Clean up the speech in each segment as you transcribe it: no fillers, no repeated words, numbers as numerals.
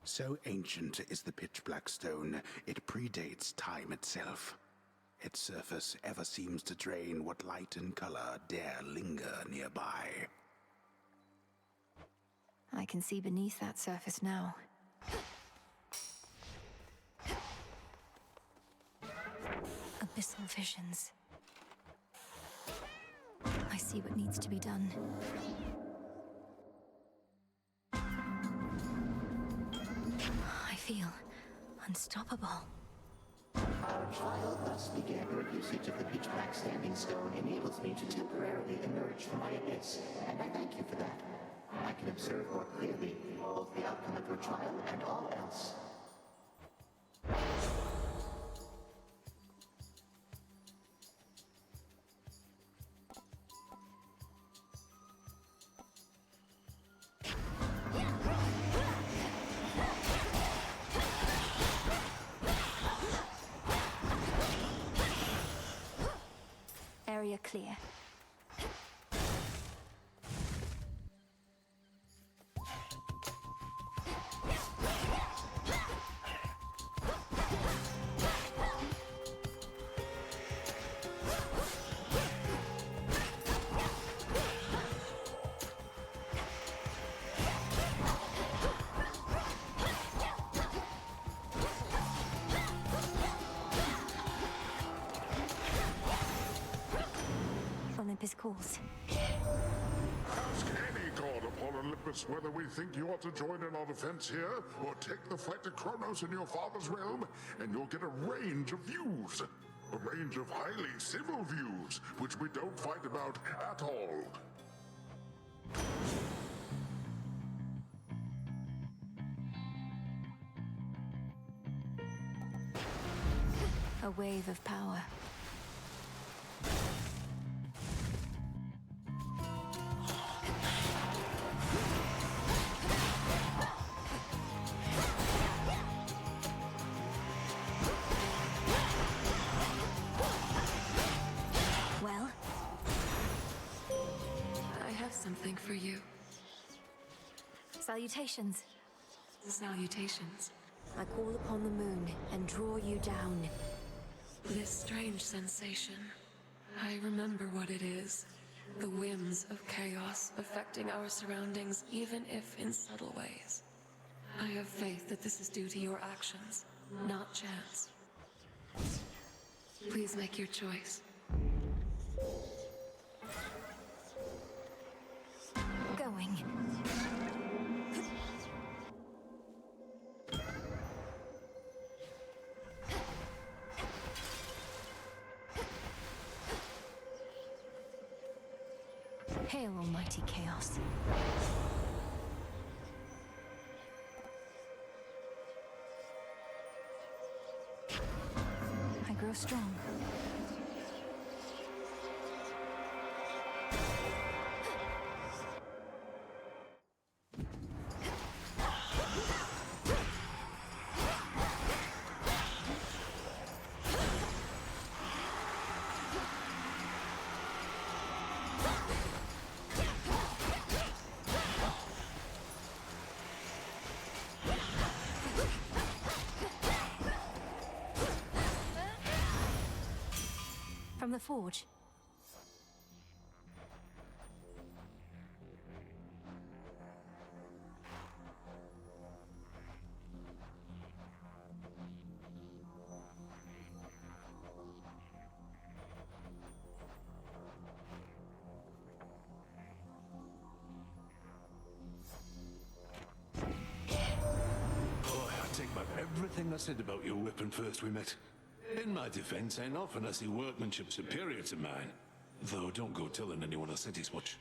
So ancient is the pitch-black stone, it predates time itself. Its surface ever seems to drain what light and color dare linger nearby. I can see beneath that surface now. Abyssal visions. I see what needs to be done. I feel unstoppable. Our trial thus began. Your usage of the pitch-black standing stone enables me to temporarily emerge from my abyss, and I thank you for that. I can observe more clearly both the outcome of your trial and all else. Area clear. Olympus calls. Ask any god upon Olympus whether we think you ought to join in our defense here, or take the fight to Kronos in your father's realm, and you'll get a range of views. A range of highly civil views, which we don't fight about at all. A wave of power. Well? I have something for you. Salutations. Salutations. I call upon the moon and draw you down. This strange sensation. I remember what it is. The whims of chaos affecting our surroundings, even if in subtle ways. I have faith that this is due to your actions, not chance. Please make your choice. Going. Hail, almighty chaos. I grow strong. From the forge. I take back everything I said about your weapon first we met. In my defense, ain't often I see workmanship superior to mine. Though don't go telling anyone I said as much.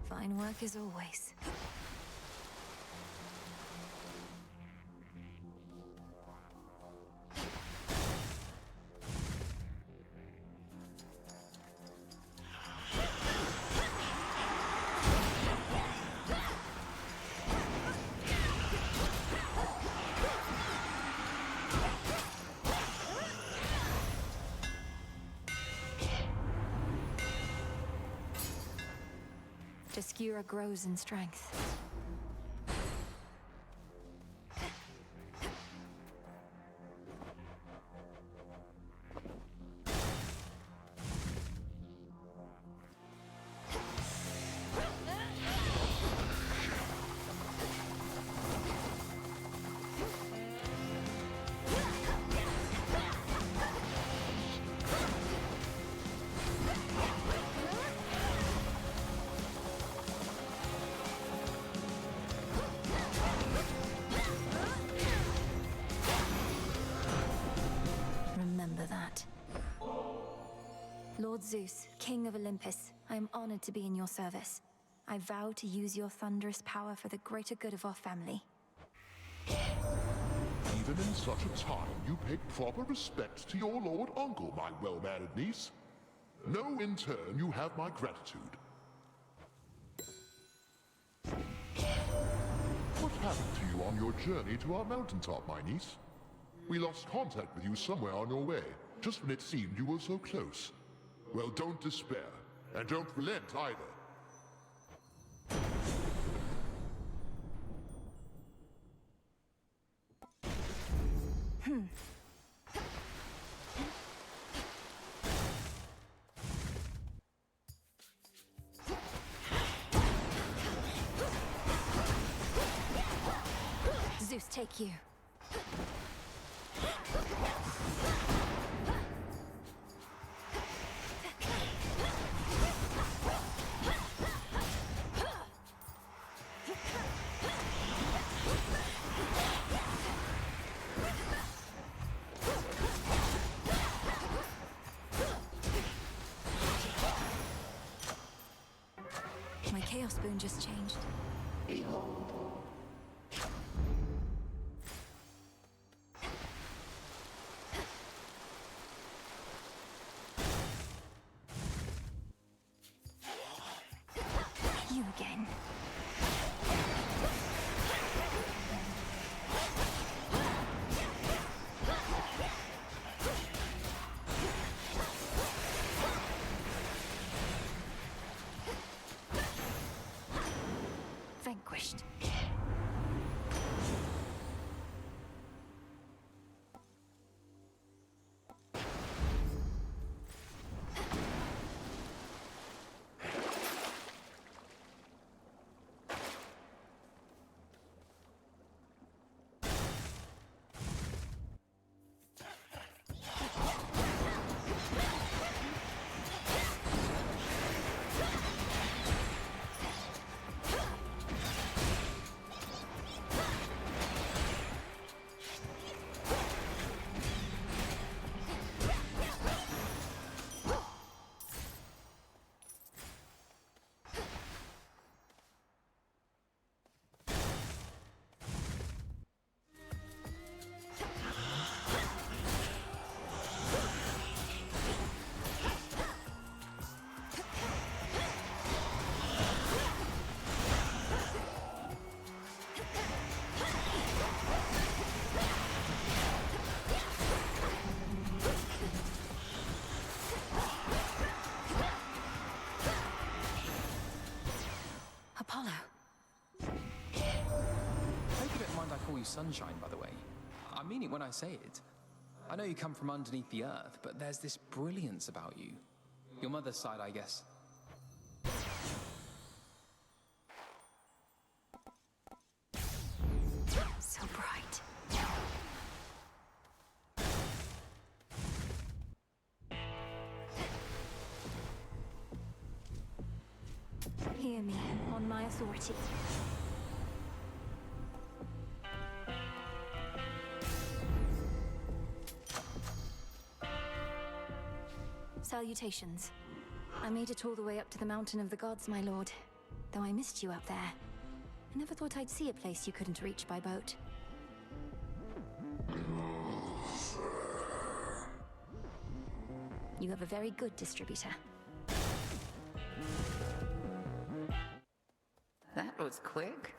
Fine work as always. Skura grows in strength. Remember that. Lord Zeus, King of Olympus, I am honored to be in your service. I vow to use your thunderous power for the greater good of our family. Even in such a time, you paid proper respect to your lord uncle, my well-mannered niece. Know in turn you have my gratitude. What happened to you on your journey to our mountaintop, my niece? We lost contact with you somewhere on your way, just when it seemed you were so close. Well, don't despair, and don't relent either. Zeus, take you. My Chaos Boon just changed. Behold. You again. Vanquished. Apollo. Hope you don't mind I call you Sunshine, by the way. I mean it when I say it. I know you come from underneath the earth, but there's this brilliance about you. Your mother's side, I guess. So bright. Hear me, on my authority. Salutations. I made it all the way up to the Mountain of the Gods, my lord. Though I missed you up there. I never thought I'd see a place you couldn't reach by boat. You have a very good distributor. That was quick.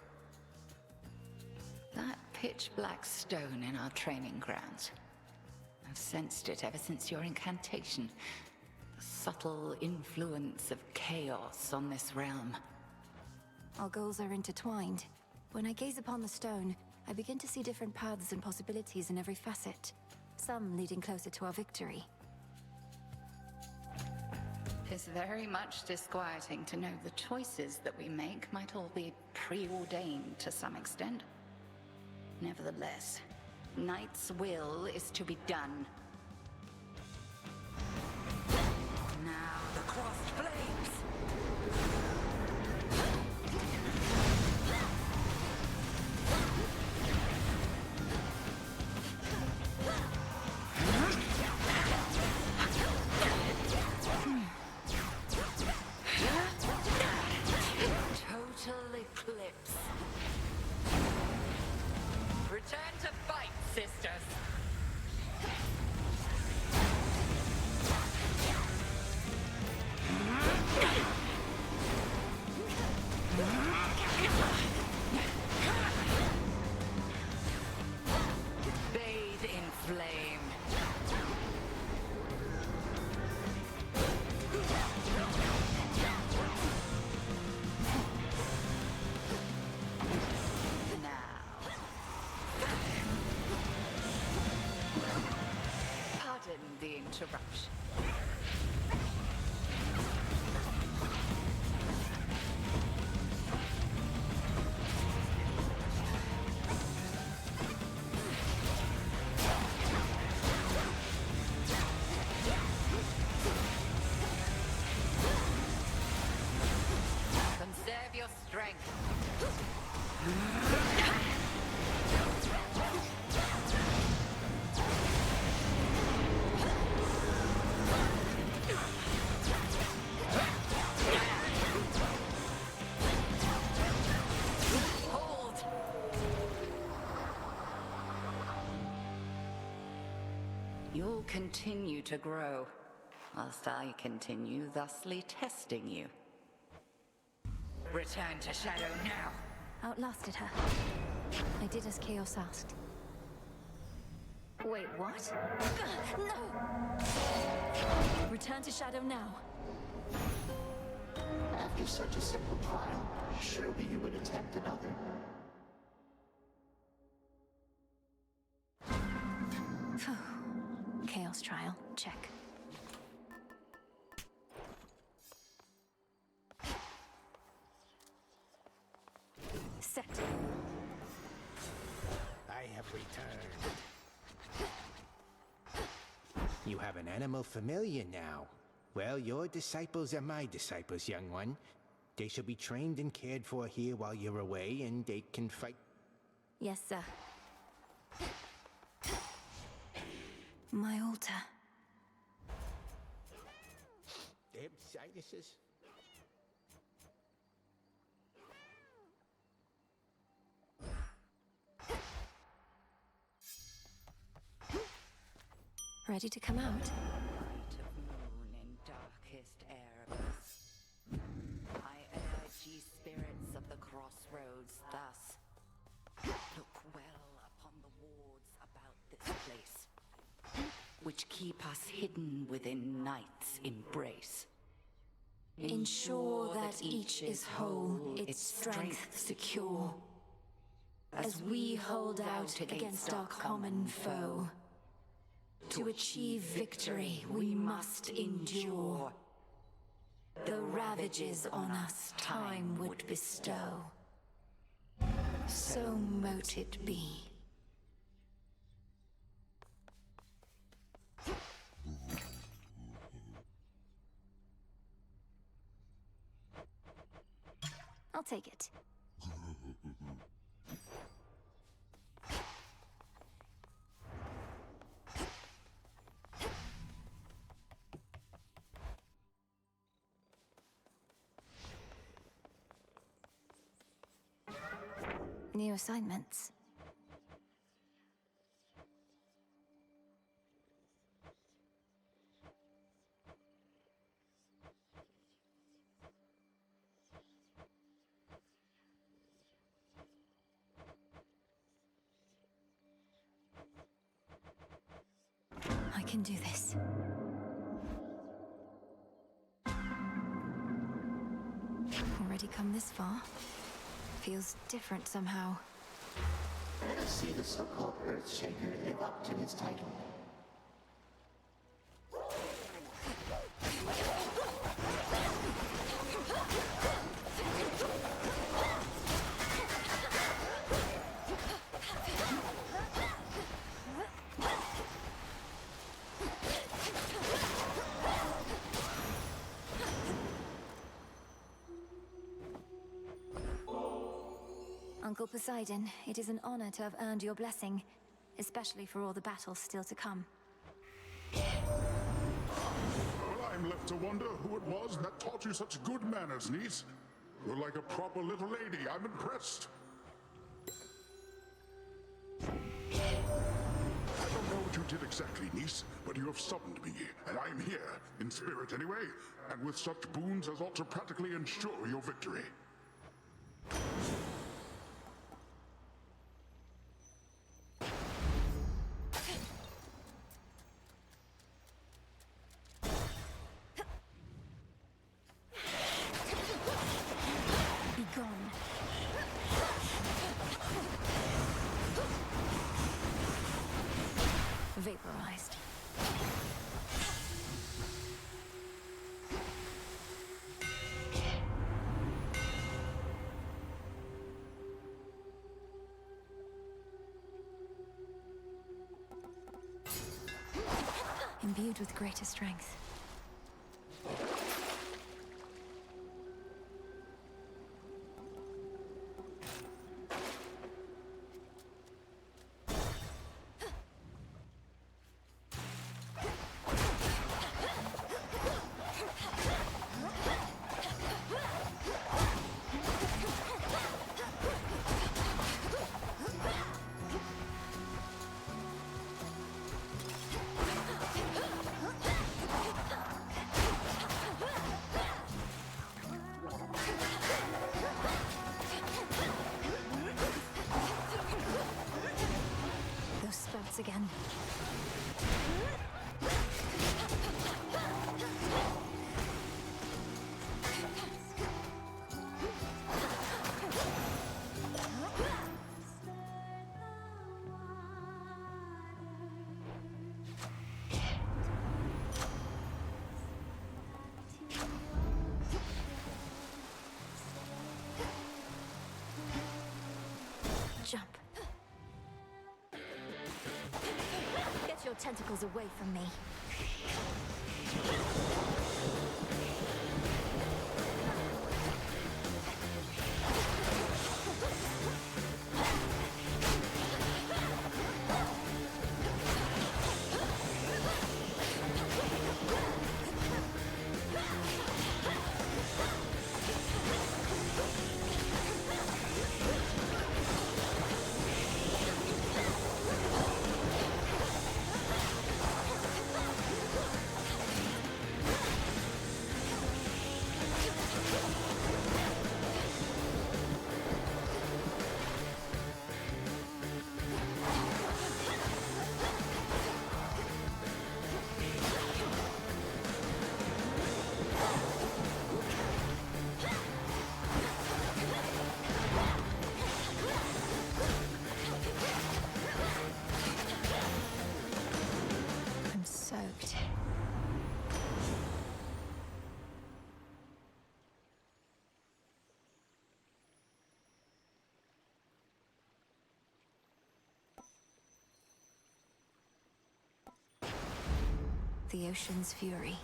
That pitch black stone in our training grounds. I've sensed it ever since your incantation. The subtle influence of chaos on this realm. Our goals are intertwined. When I gaze upon the stone, I begin to see different paths and possibilities in every facet, some leading closer to our victory. It's very much disquieting to know the choices that we make might all be preordained to some extent. Nevertheless, Knight's will is to be done. Now the crossed flames! Total eclipse. Return to fight, sisters. Bathe in flame. Pardon the interruption. Conserve your strength. Hold! You'll continue to grow, whilst I continue thusly testing you. Return to Shadow now. Outlasted her. I did as Chaos asked. Wait, what? No! Return to Shadow now. After such a simple trial, surely you would attempt another. Chaos trial, check. Set. I have returned. You have an animal familiar now. Well, your disciples are my disciples, young one. They shall be trained and cared for here while you're away, and they can fight. Yes, sir. My altar. Them sinuses. Ready to come out? Light of moon in darkest Erebus. I urge ye spirits of the crossroads thus. Look well upon the wards about this place, which keep us hidden within night's embrace. Ensure that each is whole, its strength secure, as we hold out against our common foe. To achieve victory, we must endure the ravages on us time would bestow. So mote it be. I'll take it. New assignments. I can do this. Already come this far? feels different somehow. Let us see the so-called Earthshaker live up to his title. Uncle Poseidon, it is an honor to have earned your blessing, especially for all the battles still to come. Well, I'm left to wonder who it was that taught you such good manners, niece. You're like a proper little lady. I'm impressed. I don't know what you did exactly, niece, but you have summoned me, and I am here, in spirit anyway, and with such boons as ought to practically ensure your victory. Vaporized. Imbued with greater strength. Again. Jump. Get your tentacles away from me. The ocean's fury.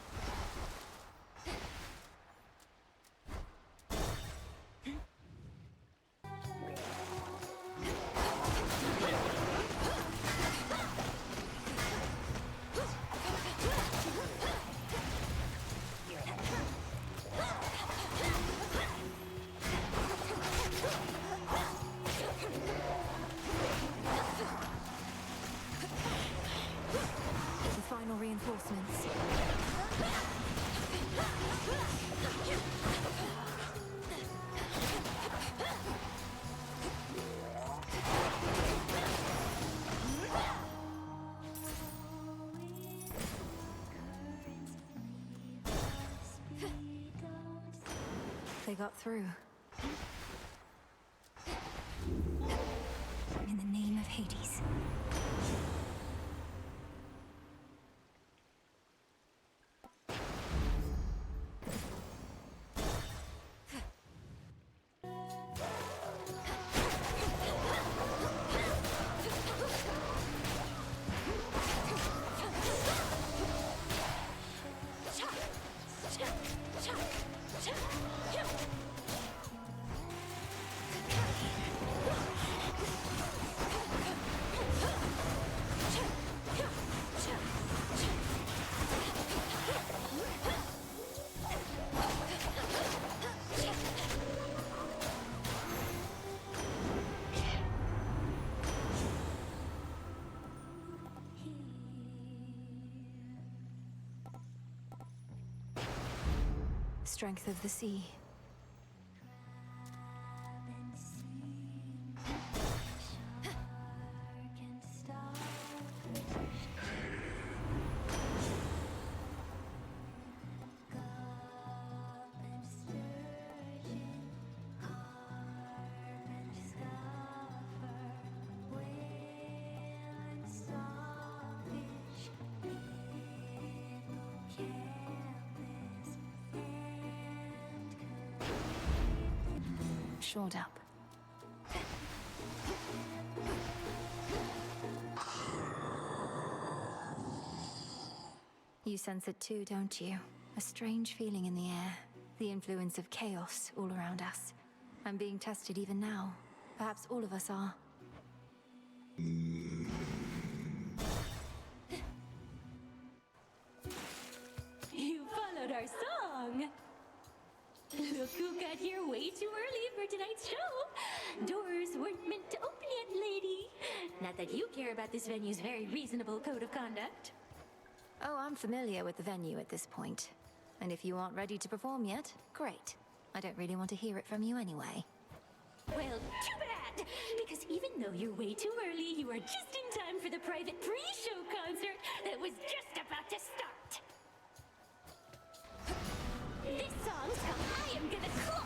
Reinforcements. They got through. Hades. Strength of the sea. Shored up. You sense it too, don't you? A strange feeling in the air. The influence of chaos all around us. I'm being tested even now. Perhaps all of us are. You followed our song! Look who got here way too early for tonight's show! Doors weren't meant to open yet, lady! Not that you care about this venue's very reasonable code of conduct. Oh, I'm familiar with the venue at this point. And if you aren't ready to perform yet, great. I don't really want to hear it from you anyway. Well, too bad! Because even though you're way too early, you are just in time for the private pre-show concert that was just about to start! This song's called I Am Gonna Claw!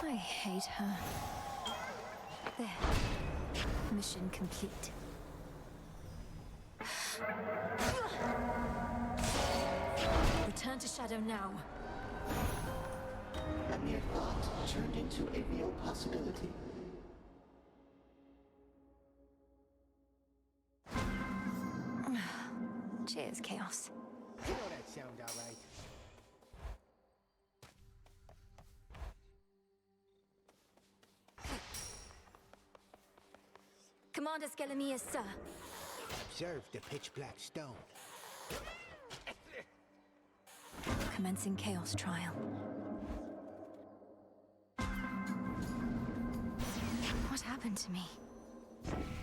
I hate her. There. Mission complete. Return to Shadow now. A mere thought turned into a real possibility. Cheers, Chaos. You know that sound all right. Commander Skelemius, sir. Observe the pitch black stone. Commencing Chaos trial. What happened to me?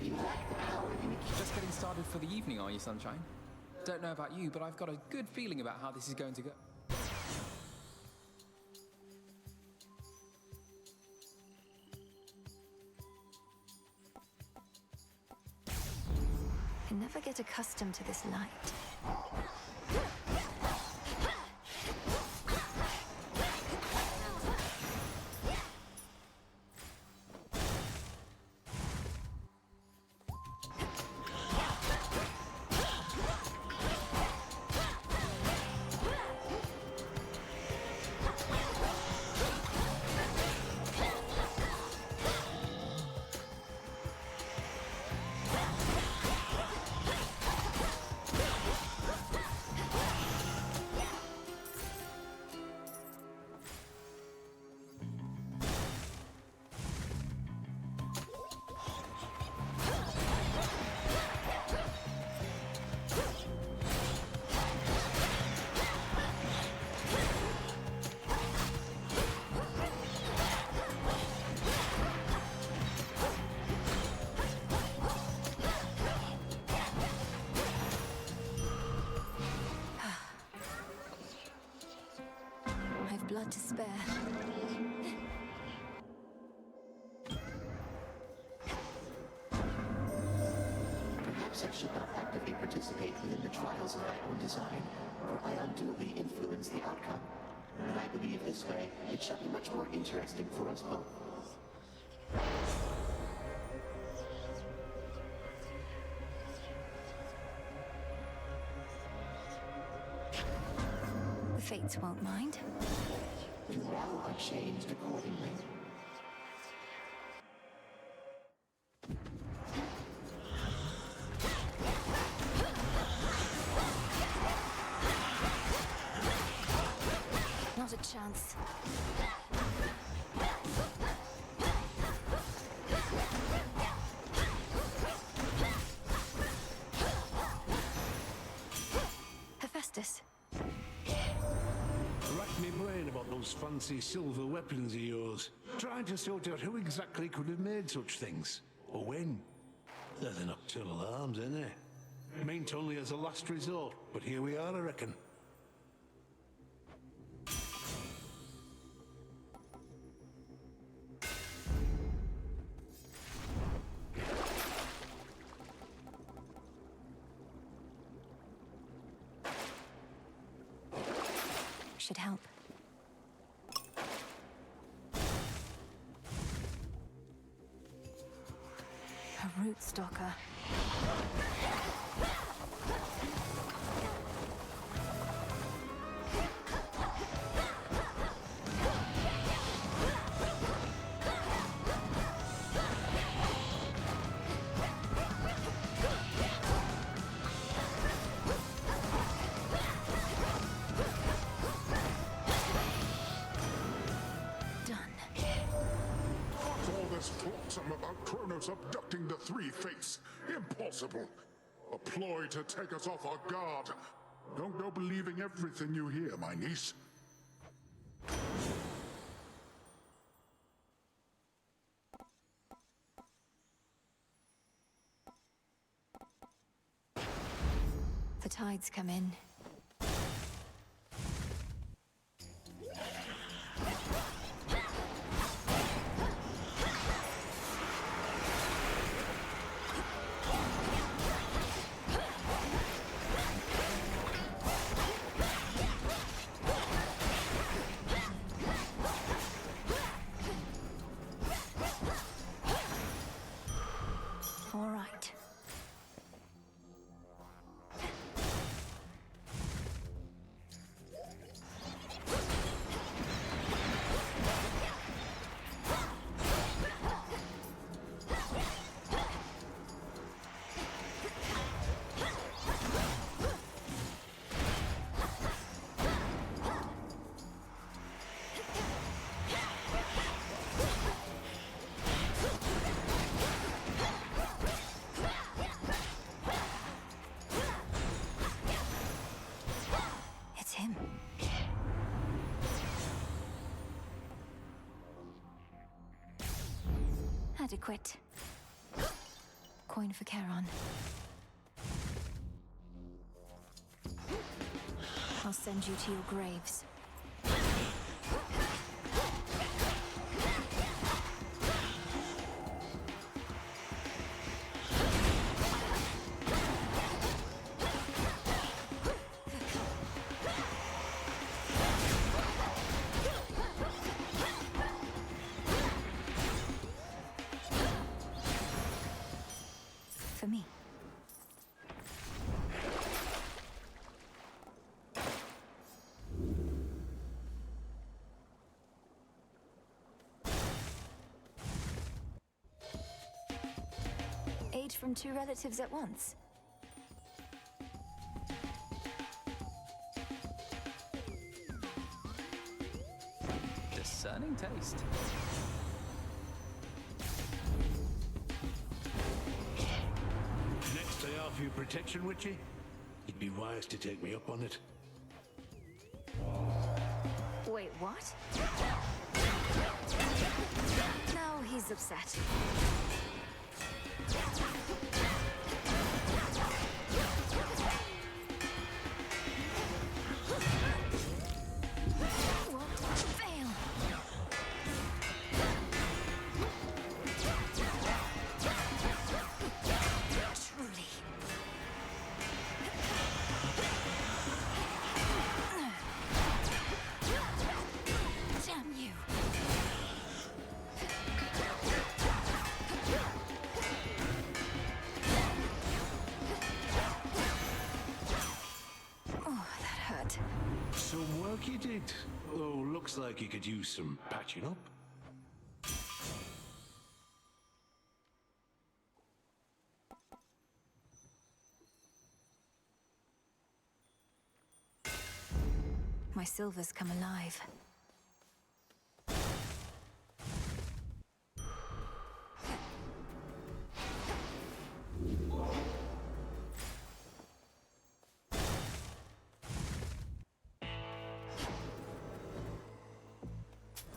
You lack the power you need. Just getting started for the evening, are you, Sunshine? Don't know about you, but I've got a good feeling about how this is going to go. I never get accustomed to this light. I've blood to spare. Perhaps I should not actively participate within the trials of my own design, for I unduly influence the outcome. And I believe this way, it shall be much more interesting for us both. The Fates won't mind. You now are changed accordingly. Not a chance. Hephaestus. Rack me brain about those fancy silver weapons of yours. Trying to sort out who exactly could have made such things. Or when. They're the nocturnal arms, ain't they? Meant only as a last resort, but here we are, I reckon. Should help. A root stalker. This flotsam about Kronos abducting the three fates. Impossible. A ploy to take us off our guard. Don't go believing everything you hear, my niece. The tides come in. All right. It's him. Adequate. coin for Charon. I'll send you to your graves. For me. Aid from two relatives at once. Discerning taste. Next I offer you protection, Witchy. You'd be wise to take me up on it. Wait, what? Now he's upset. What? Fail! Truly. Damn you! Oh, that hurt. Some work you did. Oh, looks like you could use some patching up. My silver's come alive.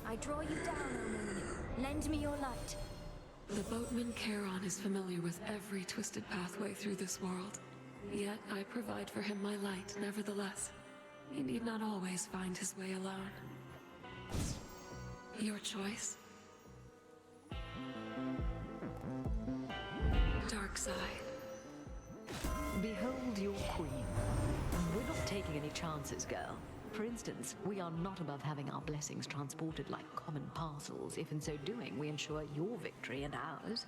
I draw you down, O moon. Lend me your light. The boatman Charon is familiar with every twisted pathway through this world. Yet I provide for him my light, nevertheless. He need not always find his way alone. Your choice. Dark side. Behold your queen. We're not taking any chances, girl. For instance, we are not above having our blessings transported like common parcels, if in so doing we ensure your victory and ours.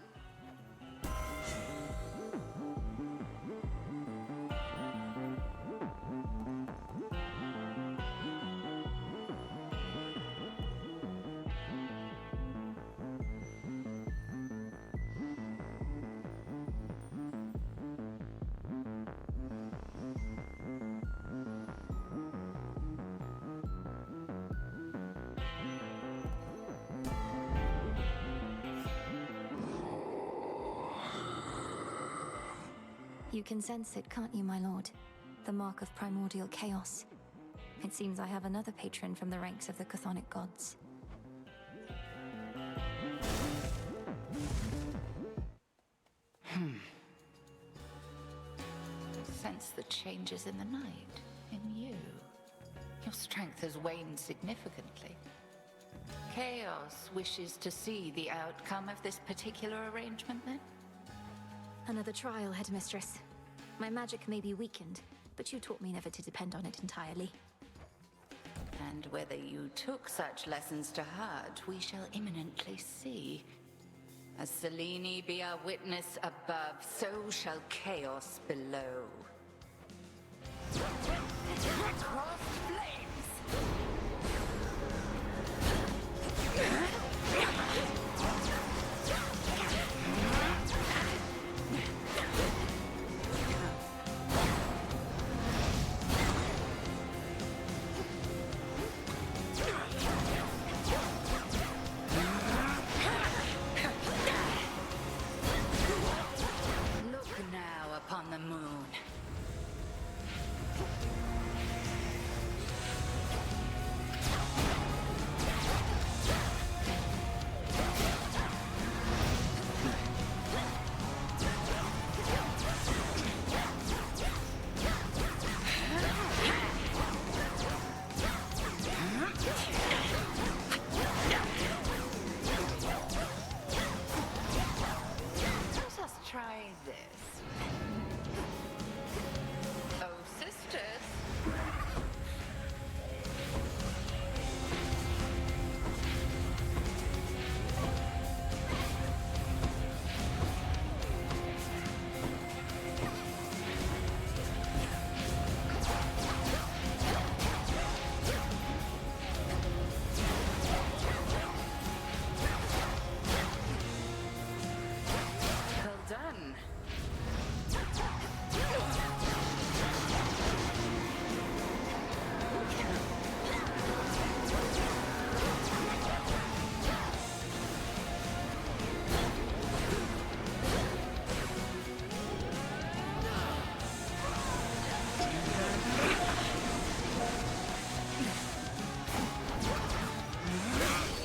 You can sense it, can't you, my lord? The mark of primordial chaos. It seems I have another patron from the ranks of the chthonic gods. Sense the changes in the night, in you. Your strength has waned significantly. Chaos wishes to see the outcome of this particular arrangement, then? Another trial, headmistress. My magic may be weakened, but you taught me never to depend on it entirely. And whether you took such lessons to heart, we shall imminently see. As Selene be our witness above, so shall chaos below. Cross flames! Look now upon the moon. try this. Oh, sisters. Well done.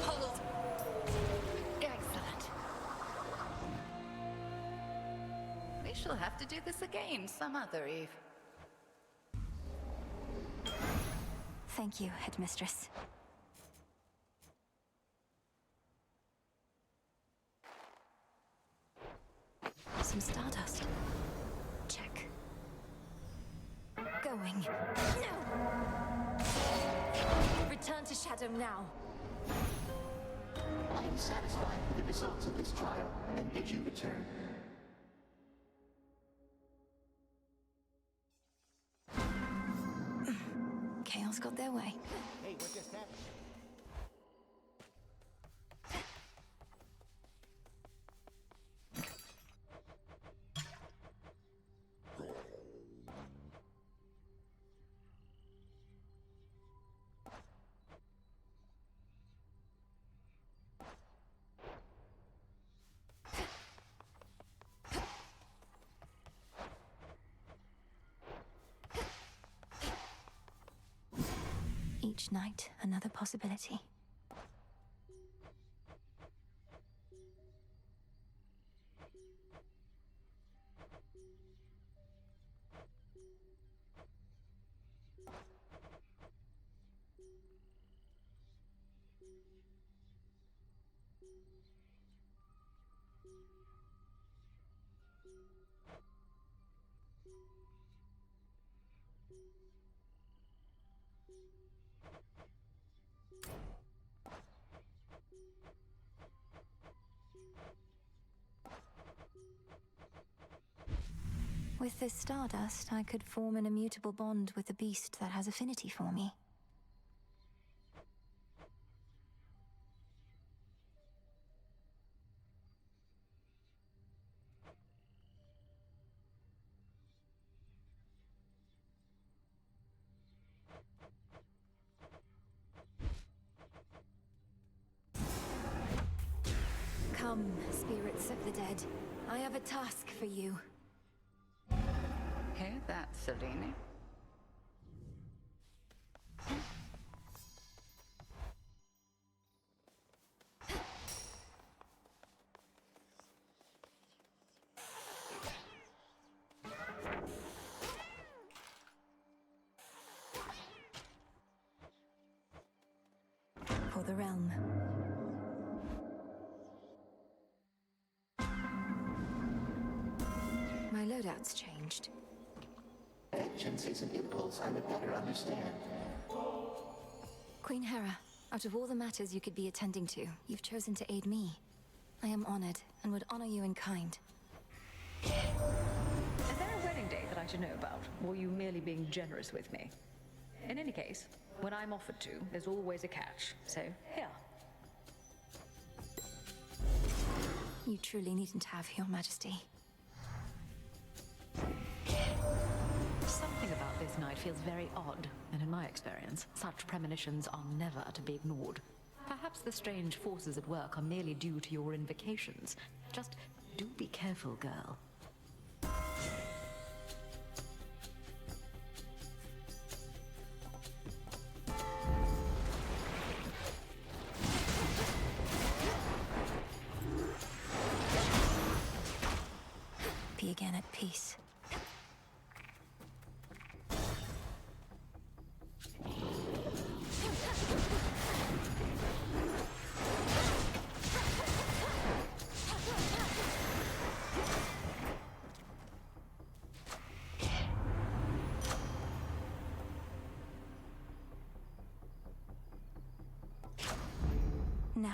Hold. Excellent. We shall have to do this again some other eve. Thank you, Headmistress. Some stardust. Check. Going. No! Return to Shadow now. I am satisfied with the results of this trial and bid you return. Chaos got their way. Hey, what just happened? Each night, another possibility. With this stardust, I could form an immutable bond with the beast that has affinity for me. Come, spirits of the dead. I have a task for you. Hear that, Selene? For the realm. My loadout's changed. Agencies and impulse I would better understand. Queen Hera, out of all the matters you could be attending to, you've chosen to aid me. I am honored and would honor you in kind. Is there a wedding date that I should know about, or are you merely being generous with me? In any case, when I'm offered to, there's always a catch, so here. You truly needn't have, Your Majesty. Something about this night feels very odd, and in my experience, such premonitions are never to be ignored. Perhaps the strange forces at work are merely due to your invocations. Just do be careful, girl. Be again at peace. Now.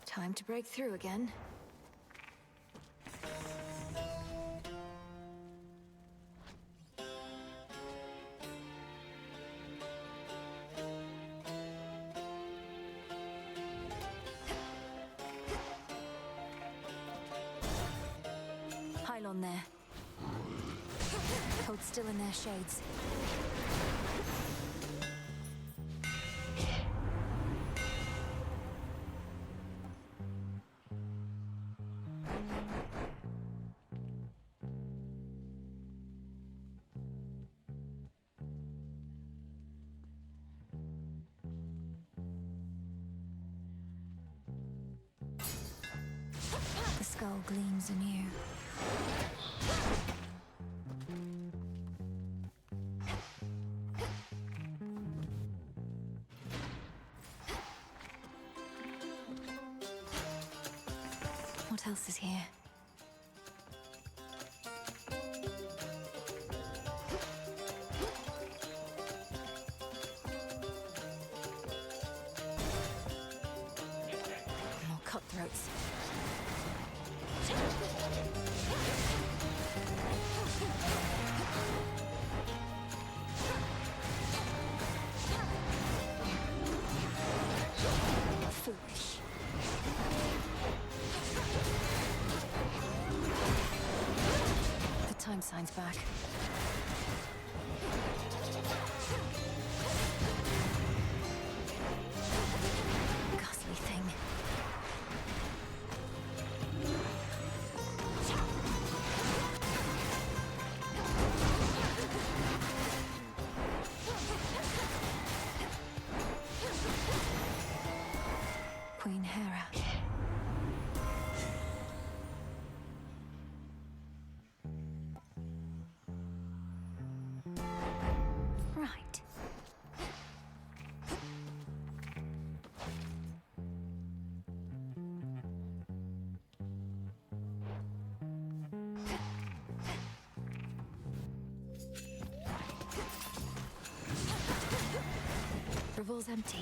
Time to break through again. Pylon there. Hold still in their shades. The skull gleams anew. What else is here? More cutthroats. Foolish. The time sign's back. Ghastly thing. Queen Hera. Right. Revol's empty.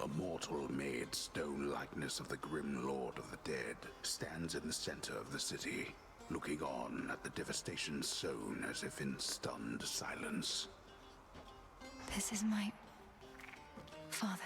A mortal-made stone likeness of the grim lord of the dead stands in the center of the city, looking on at the devastation sown as if in stunned silence. This is my father.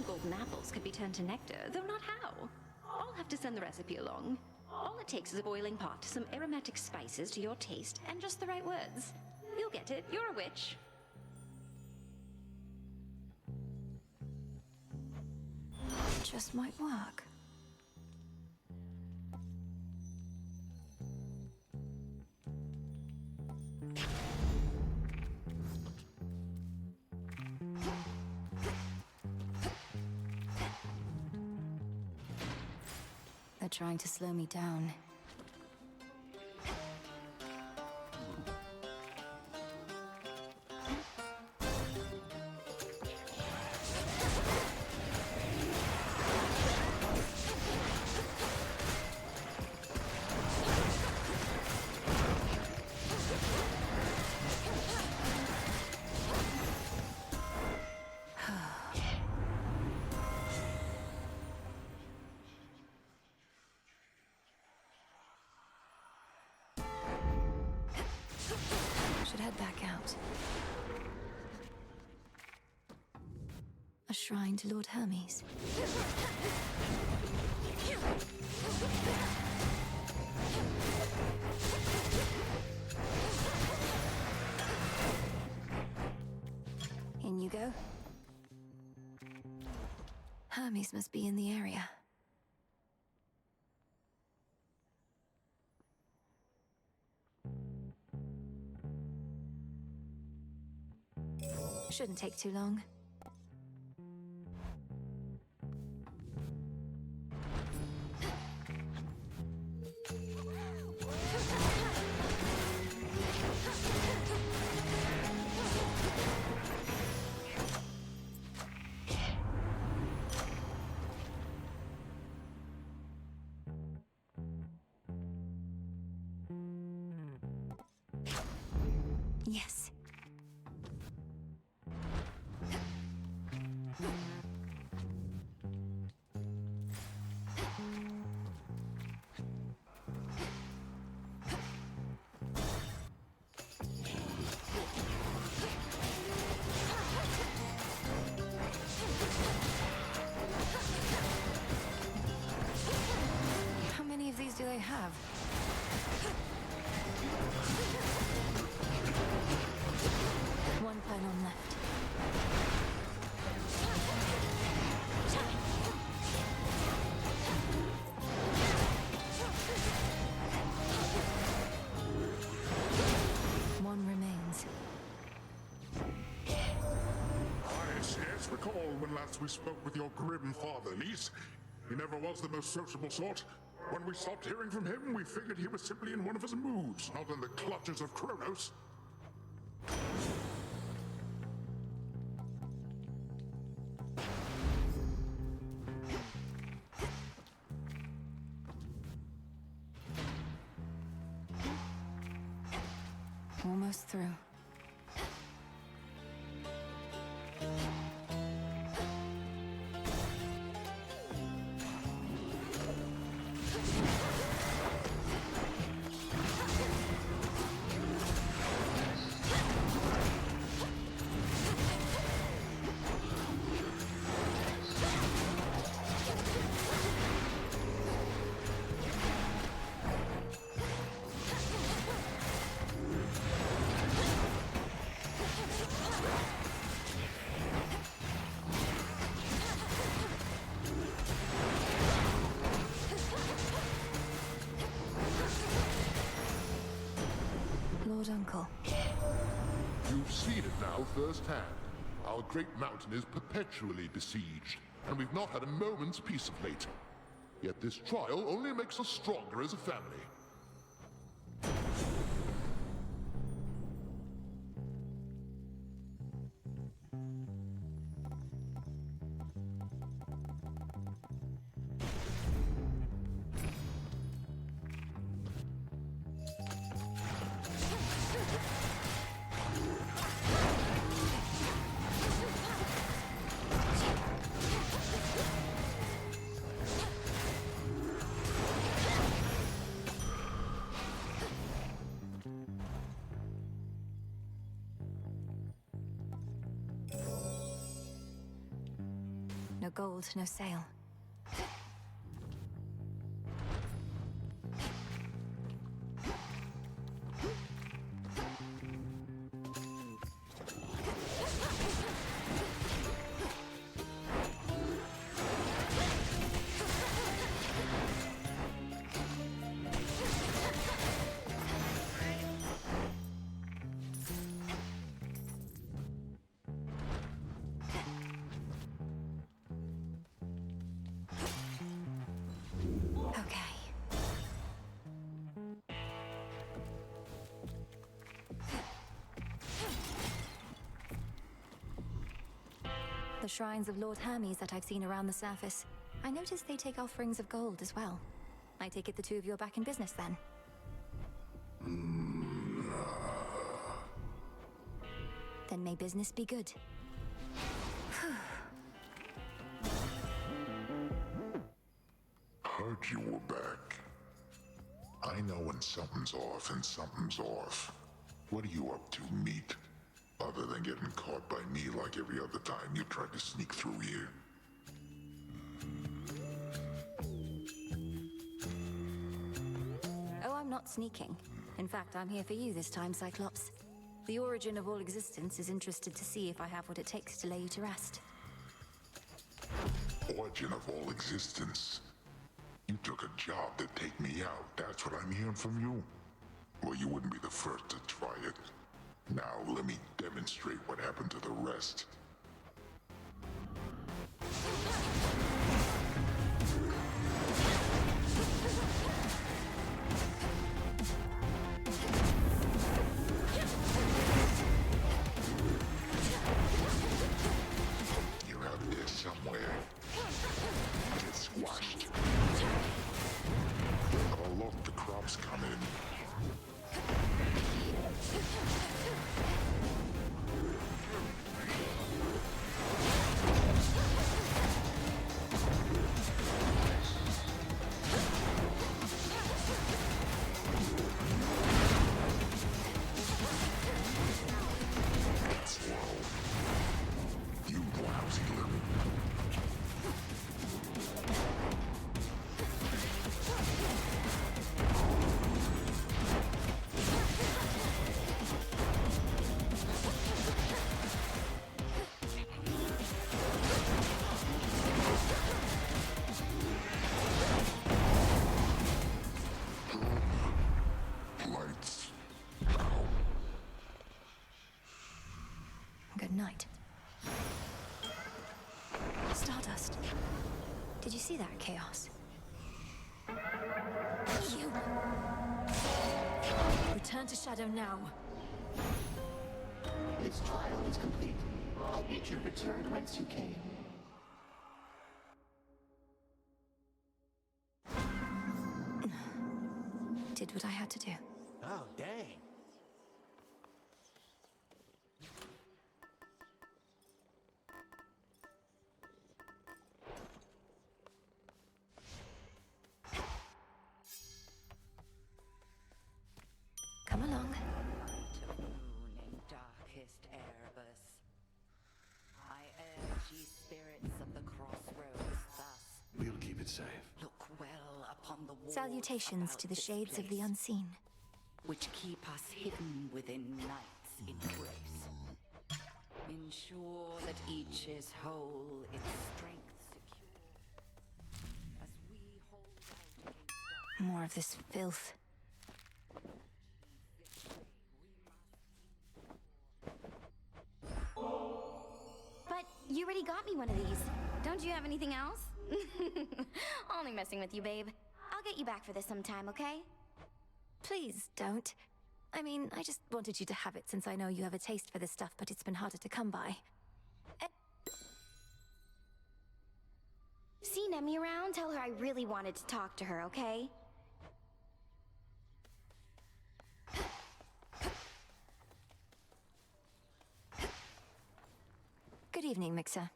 Golden apples could be turned to nectar, though not how. I'll have to send the recipe along. All it takes is a boiling pot, some aromatic spices to your taste, and just the right words. You'll get it. You're a witch. Just might work. They're trying to slow me down. that? A shrine to Lord Hermes. In you go. Hermes must be in the area. Shouldn't take too long. Yes. How many of these do they have? One pylon left. One remains. Yes, recall when last we spoke with your grim father, niece. He never was the most sociable sort. When we stopped hearing from him, we figured he was simply in one of his moods, not in the clutches of Kronos. Almost through. Lord Uncle. You've seen it now firsthand. Our great mountain is perpetually besieged, and we've not had a moment's peace of late. Yet this trial only makes us stronger as a family. No gold, no sale. Okay. The shrines of Lord Hermes that I've seen around the surface. I noticed they take offerings of gold as well. I take it the two of you are back in business then? Then may business be good. Heard you were back. I know when something's off and something's off. What are you up to, meat? than getting caught by me like every other time you tried to sneak through here. Oh, I'm not sneaking. In fact, I'm here for you this time, Cyclops. The origin of all existence is interested to see if I have what it takes to lay you to rest. Origin of all existence? You took a job to take me out. That's what I'm hearing from you? Well, you wouldn't be the first to try it. Now, let me demonstrate what happened to the rest. You're out there somewhere. Get squashed. Oh, look, the crops coming. You lousy little... Lights out. Good night. Stardust. Did you see that, Chaos? You... Return to Shadow now. This trial is complete. I bid you return whence you came. Did what I had to do. Oh, dang. Come along. Light of moon in darkest Erebus. I urge ye spirits of the crossroads thus. We'll keep it safe. Look well upon the walls Salutations about to the this shades of the place, unseen. which keep us hidden within night's embrace. Ensure that each is whole, its strength secure. As we hold out against More of this filth. But you already got me one of these. Don't you have anything else? Only messing with you, babe. I'll get you back for this sometime, okay? Please don't. I mean, I just wanted you to have it since I know you have a taste for this stuff, but it's been harder to come by. See Nemi around? Tell her I really wanted to talk to her, okay? Good evening, Mixer.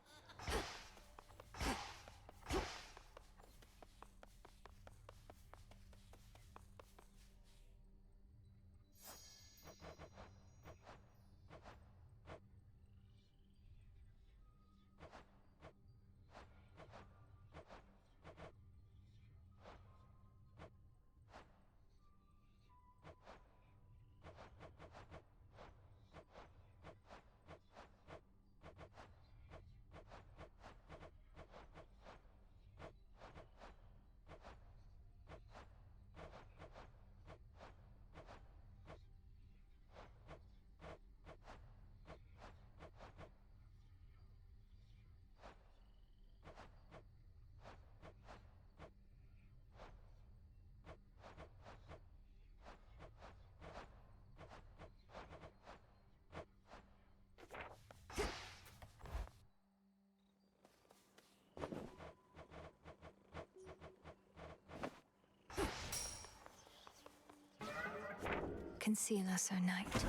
Conceal us, O night,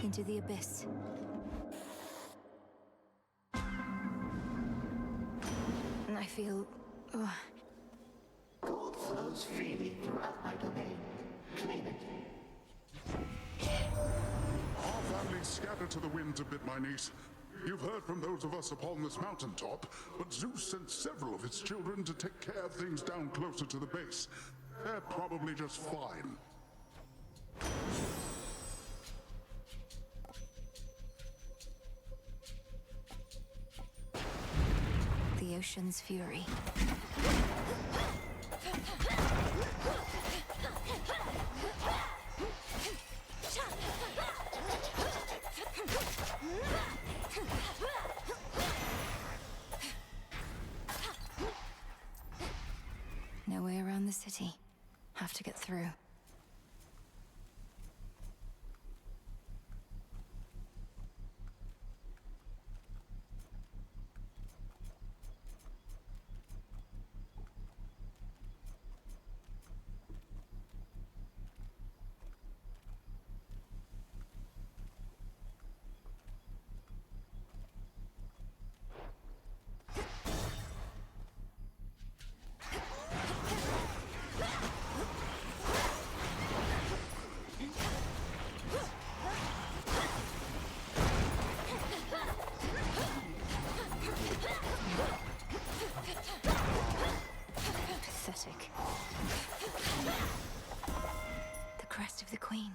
into the abyss. I feel... Gold flows freely throughout my domain. Claim it. Our family scatter to the winds a bit, my niece. You've heard from those of us upon this mountaintop, but Zeus sent several of his children to take care of things down closer to the base. They're probably just fine. The ocean's fury. No way around the city. Have to get through. Pathetic. The crest of the Queen.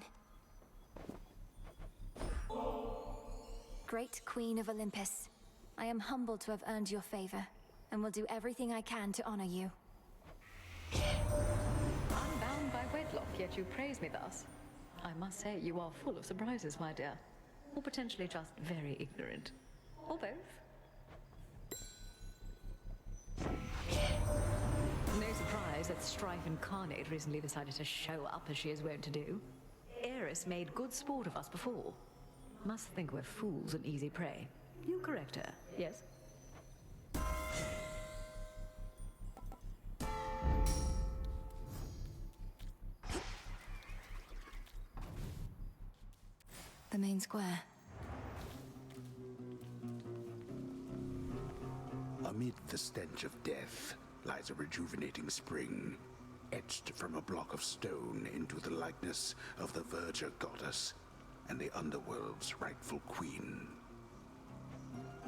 Great Queen of Olympus, I am humbled to have earned your favor, and will do everything I can to honor you. I'm bound by wedlock, yet you praise me thus. I must say you are full of surprises, my dear. Or potentially just very ignorant. Or both. No surprise that Strife Incarnate recently decided to show up as she is wont to do. Eris made good sport of us before. Must think we're fools and easy prey. You correct her, yes? The main square. Amid the stench of death lies a rejuvenating spring, etched from a block of stone into the likeness of the Verger goddess and the underworld's rightful queen.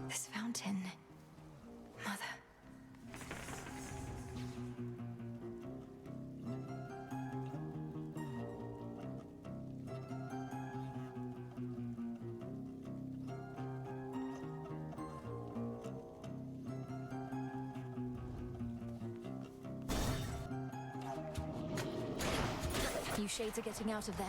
This fountain. Mother. You shades are getting out of there.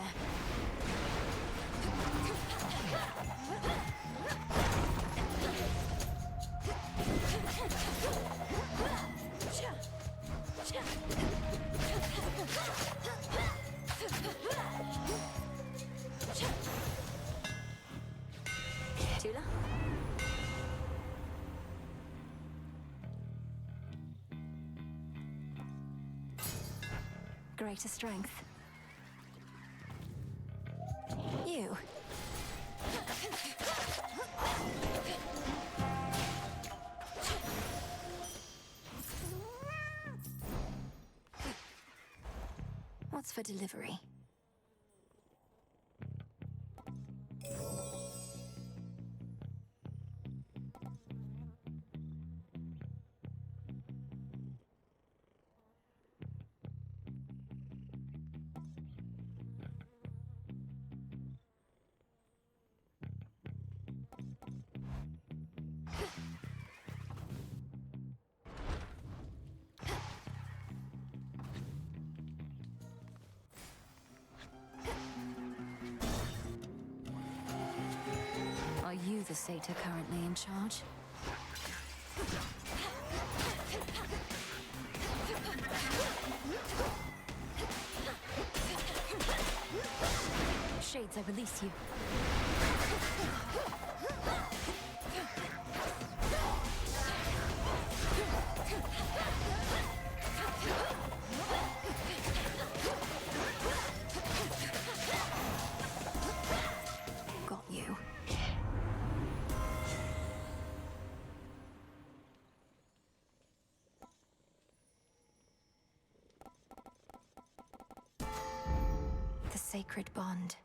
Tula? Greater strength. You. What's for delivery? Are you the satyr currently in charge? Shades, I release you. Got you. The sacred bond.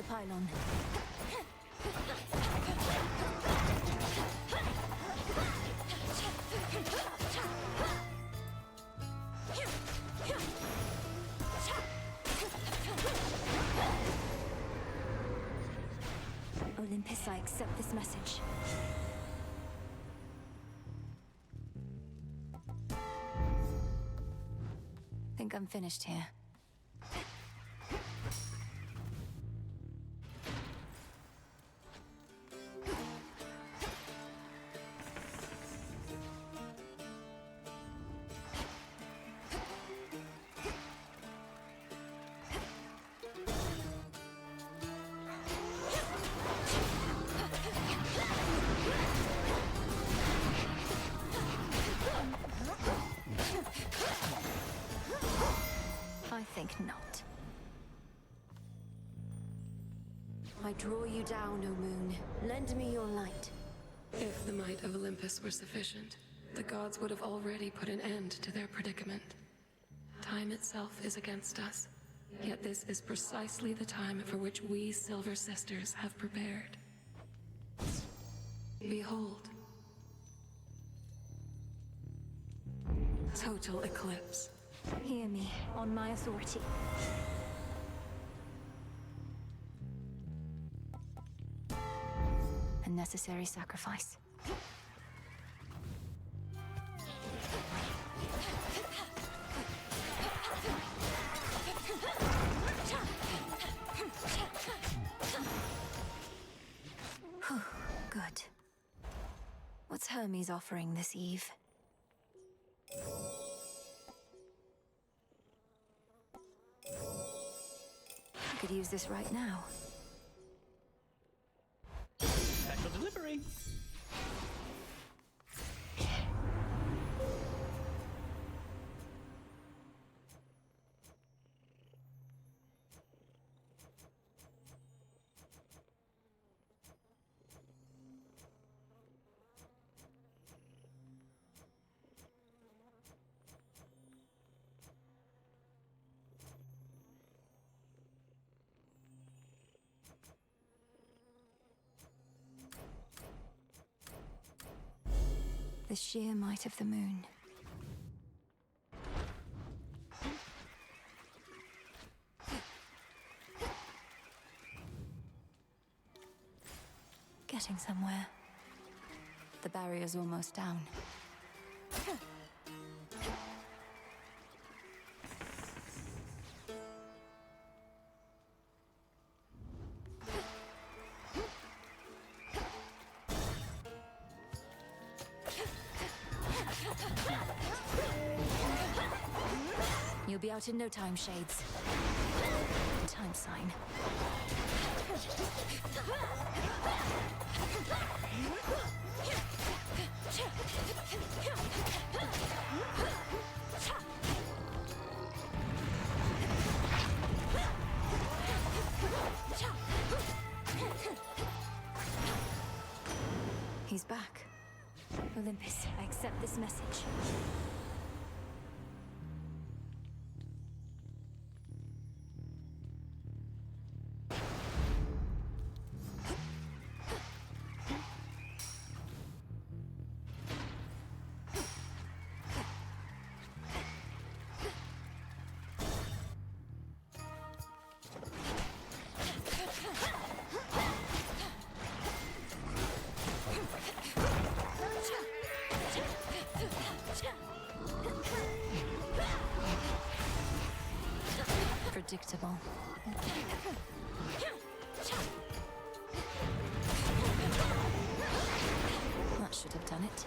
pylon. Olympus, I accept this message. Think I'm finished here. I think not. I draw you down, O moon. Lend me your light. If the might of Olympus were sufficient, the gods would have already put an end to their predicament. Time itself is against us, yet this is precisely the time for which we Silver Sisters have prepared. Behold. Total eclipse. Hear me, on my authority. A necessary sacrifice. Whew, good. What's Hermes offering this eve? I could use this right now. Special delivery. The sheer might of the moon. Getting somewhere. The barrier's almost down. You'll be out in no time, Shades. Time sign. He's back. Olympus, I accept this message. Predictable. That should have done it.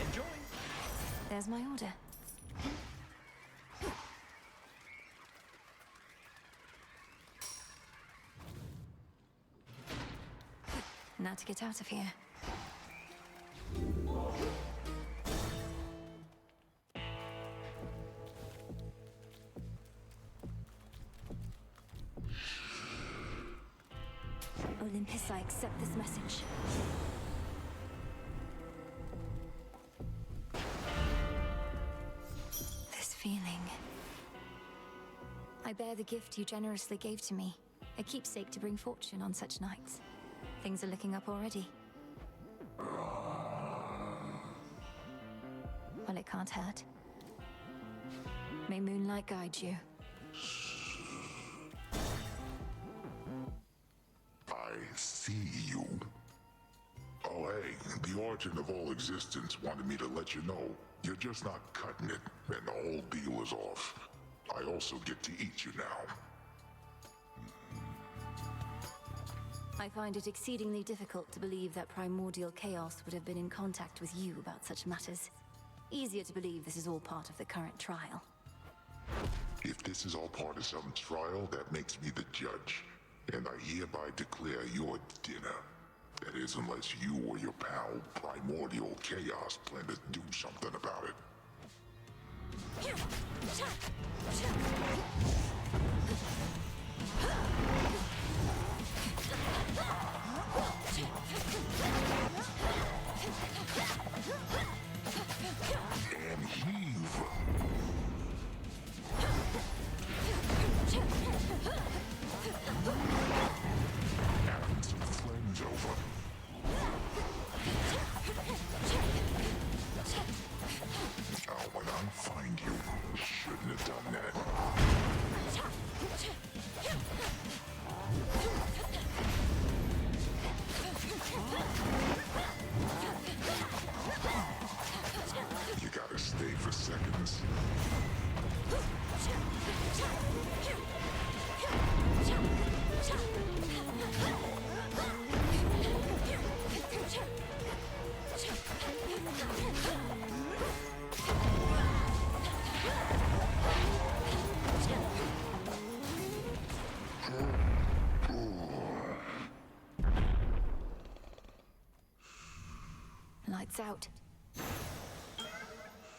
Enjoy. There's my order. Now to get out of here. Olympus, I accept this message. I bear the gift you generously gave to me, a keepsake to bring fortune on such nights. Things are looking up already. Well, it can't hurt. May moonlight guide you. I see you. Oh, hey, the origin of all existence wanted me to let you know. You're just not cutting it, and the whole deal is off. I also get to eat you now. I find it exceedingly difficult to believe that primordial chaos would have been in contact with you about such matters. Easier to believe this is all part of the current trial. If this is all part of some trial, that makes me the judge. And I hereby declare your dinner. That is, unless you or your pal, Primordial Chaos, plan to do something about it. And heave! Having some friends over. Oh, when I find you, shouldn't have done that. You gotta stay for seconds. Lights out.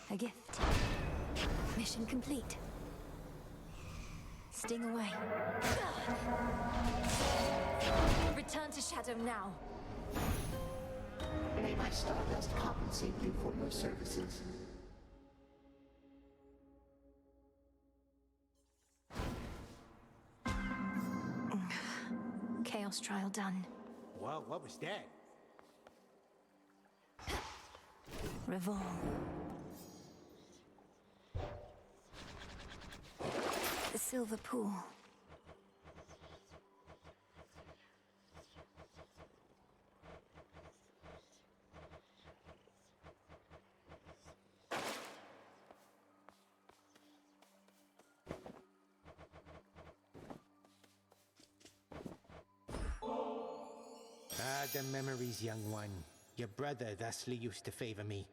A gift. Mission complete. Sting away. Return to Shadow now. May my stardust compensate you for your services. Chaos trial done. Well, what was that? Revolve. The silver pool. Ah, the memories, young one. Your brother thusly used to favor me.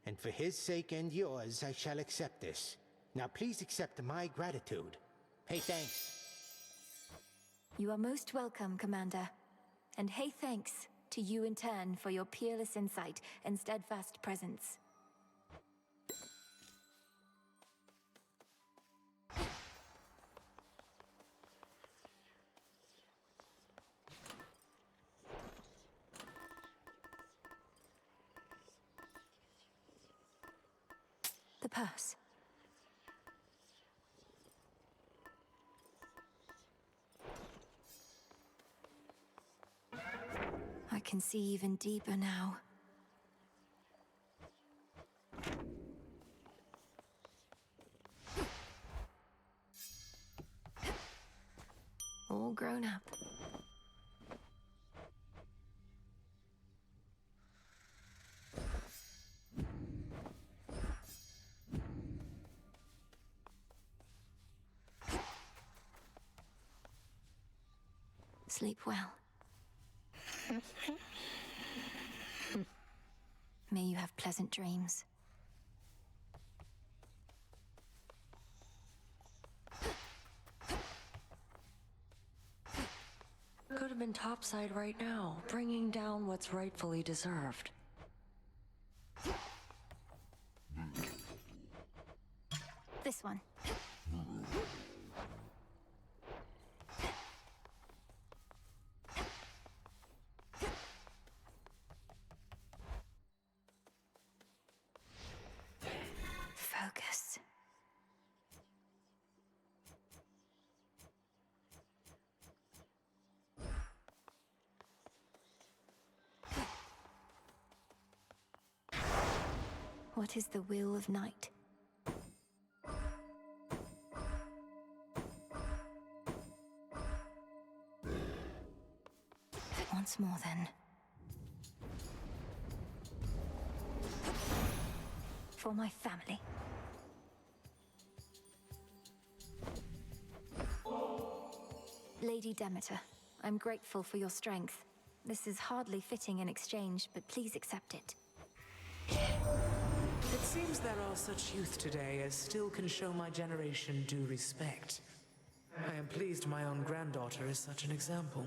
And for his sake and yours, I shall accept this. Now please accept my gratitude. Hey, thanks. You are most welcome, Commander. And hey, thanks to you in turn for your peerless insight and steadfast presence. The purse. I can see even deeper now. All grown up. Sleep well. May you have pleasant dreams. Could have been topside right now, bringing down what's rightfully deserved. This one. Focus. What is the will of night? Once more, then. For my family. Lady Demeter, I'm grateful for your strength. This is hardly fitting in exchange, but please accept it. It seems there are such youth today as still can show my generation due respect. I am pleased my own granddaughter is such an example.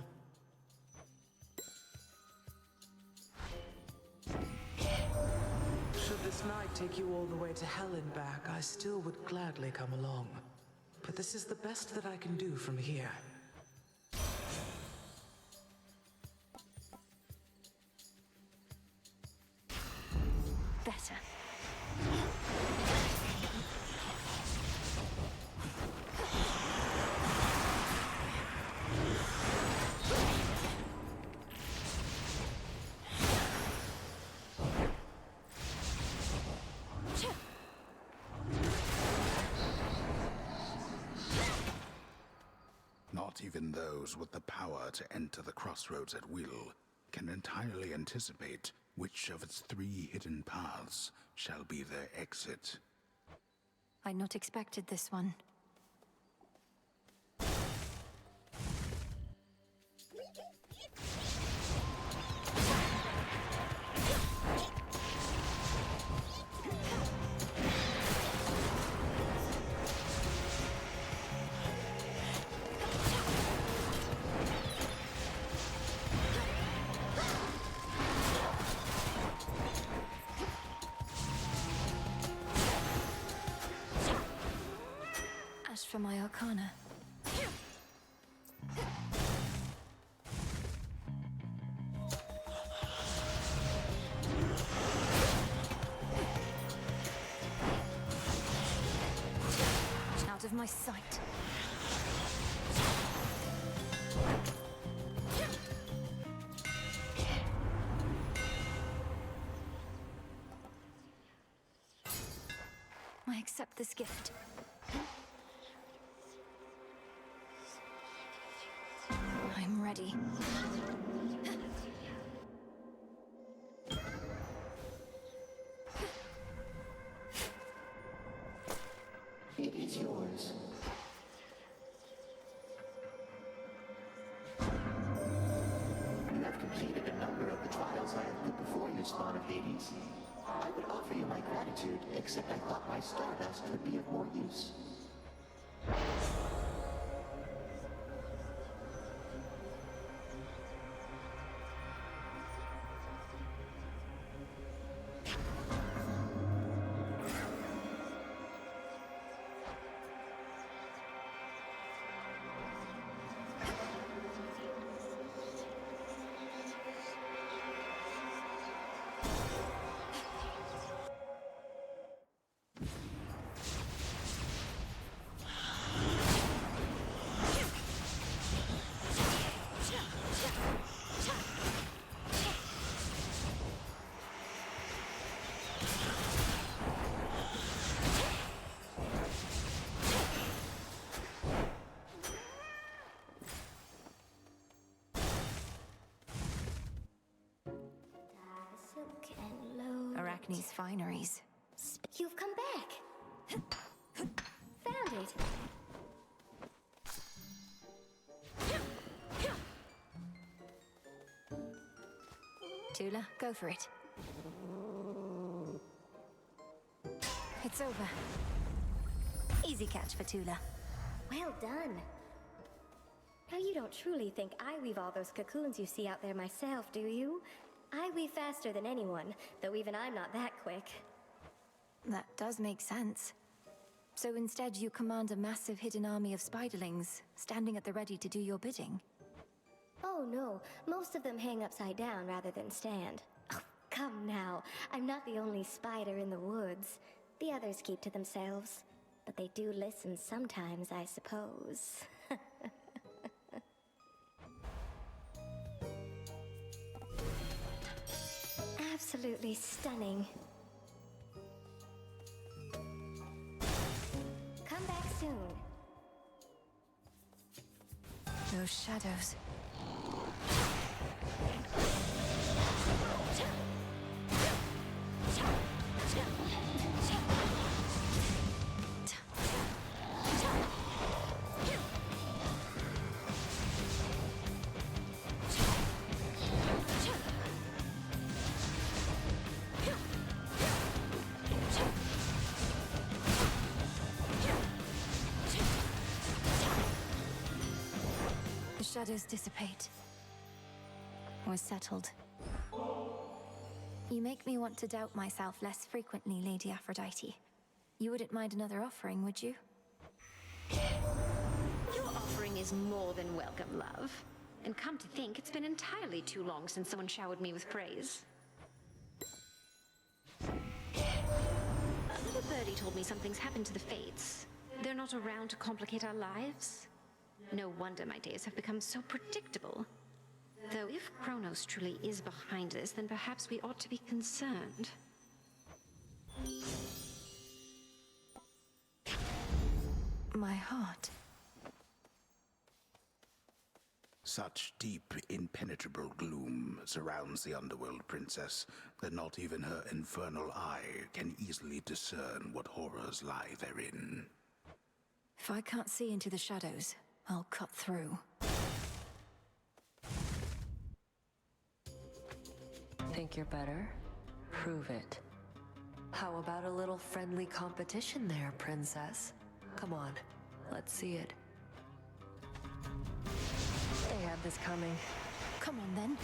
Should this night take you all the way to hell and back, I still would gladly come along. But this is the best that I can do from here. Better. Not even those with the power to enter the crossroads at will can entirely anticipate which of its 3 hidden paths shall be their exit. I'd not expected this one. For my arcana. Out of my sight. I accept this gift. I'm ready. It is yours. You have completed a number of the trials I have put before you, Spawn of Hades. I would offer you my gratitude, except I thought my stardust would be of more use. Arachne's fineries. You've come back. Found it. Tula, go for it. It's over. Easy catch for Tula. Well done. Now you don't truly think I weave all those cocoons you see out there myself, do you? I weave faster than anyone, though even I'm not that quick. That does make sense. So instead you command a massive hidden army of spiderlings, standing at the ready to do your bidding. Oh no, most of them hang upside down rather than stand. Oh, come now, I'm not the only spider in the woods. The others keep to themselves. But they do listen sometimes, I suppose. Absolutely stunning. those shadows. Shadows dissipate. We're settled. You make me want to doubt myself less frequently, Lady Aphrodite. You wouldn't mind another offering, would you? Your offering is more than welcome, love. And come to think, it's been entirely too long since someone showered me with praise. A little birdie told me something's happened to the Fates. They're not around to complicate our lives. No wonder my days have become so predictable. Though if Kronos truly is behind this, then perhaps we ought to be concerned. My heart. Such deep, impenetrable gloom surrounds the underworld, princess, that not even her infernal eye can easily discern what horrors lie therein. If I can't see into the shadows, I'll cut through. Think you're better? Prove it. How about a little friendly competition there, princess? Come on, let's see it. They had this coming. Come on, then.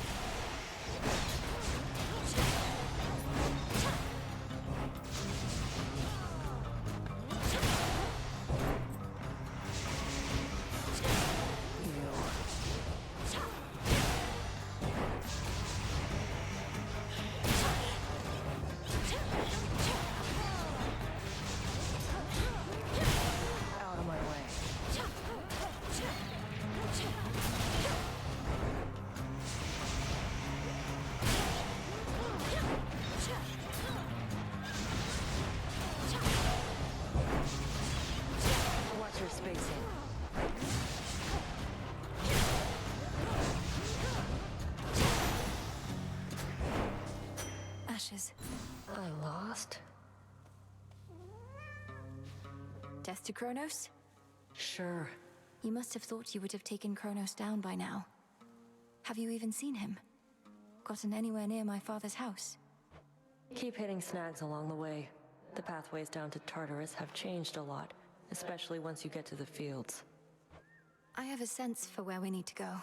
Ashes. I lost? Death to Kronos? Sure. You must have thought you would have taken Kronos down by now. Have you even seen him? Gotten anywhere near my father's house? Keep hitting snags along the way. The pathways down to Tartarus have changed a lot, especially once you get to the fields. I have a sense for where we need to go.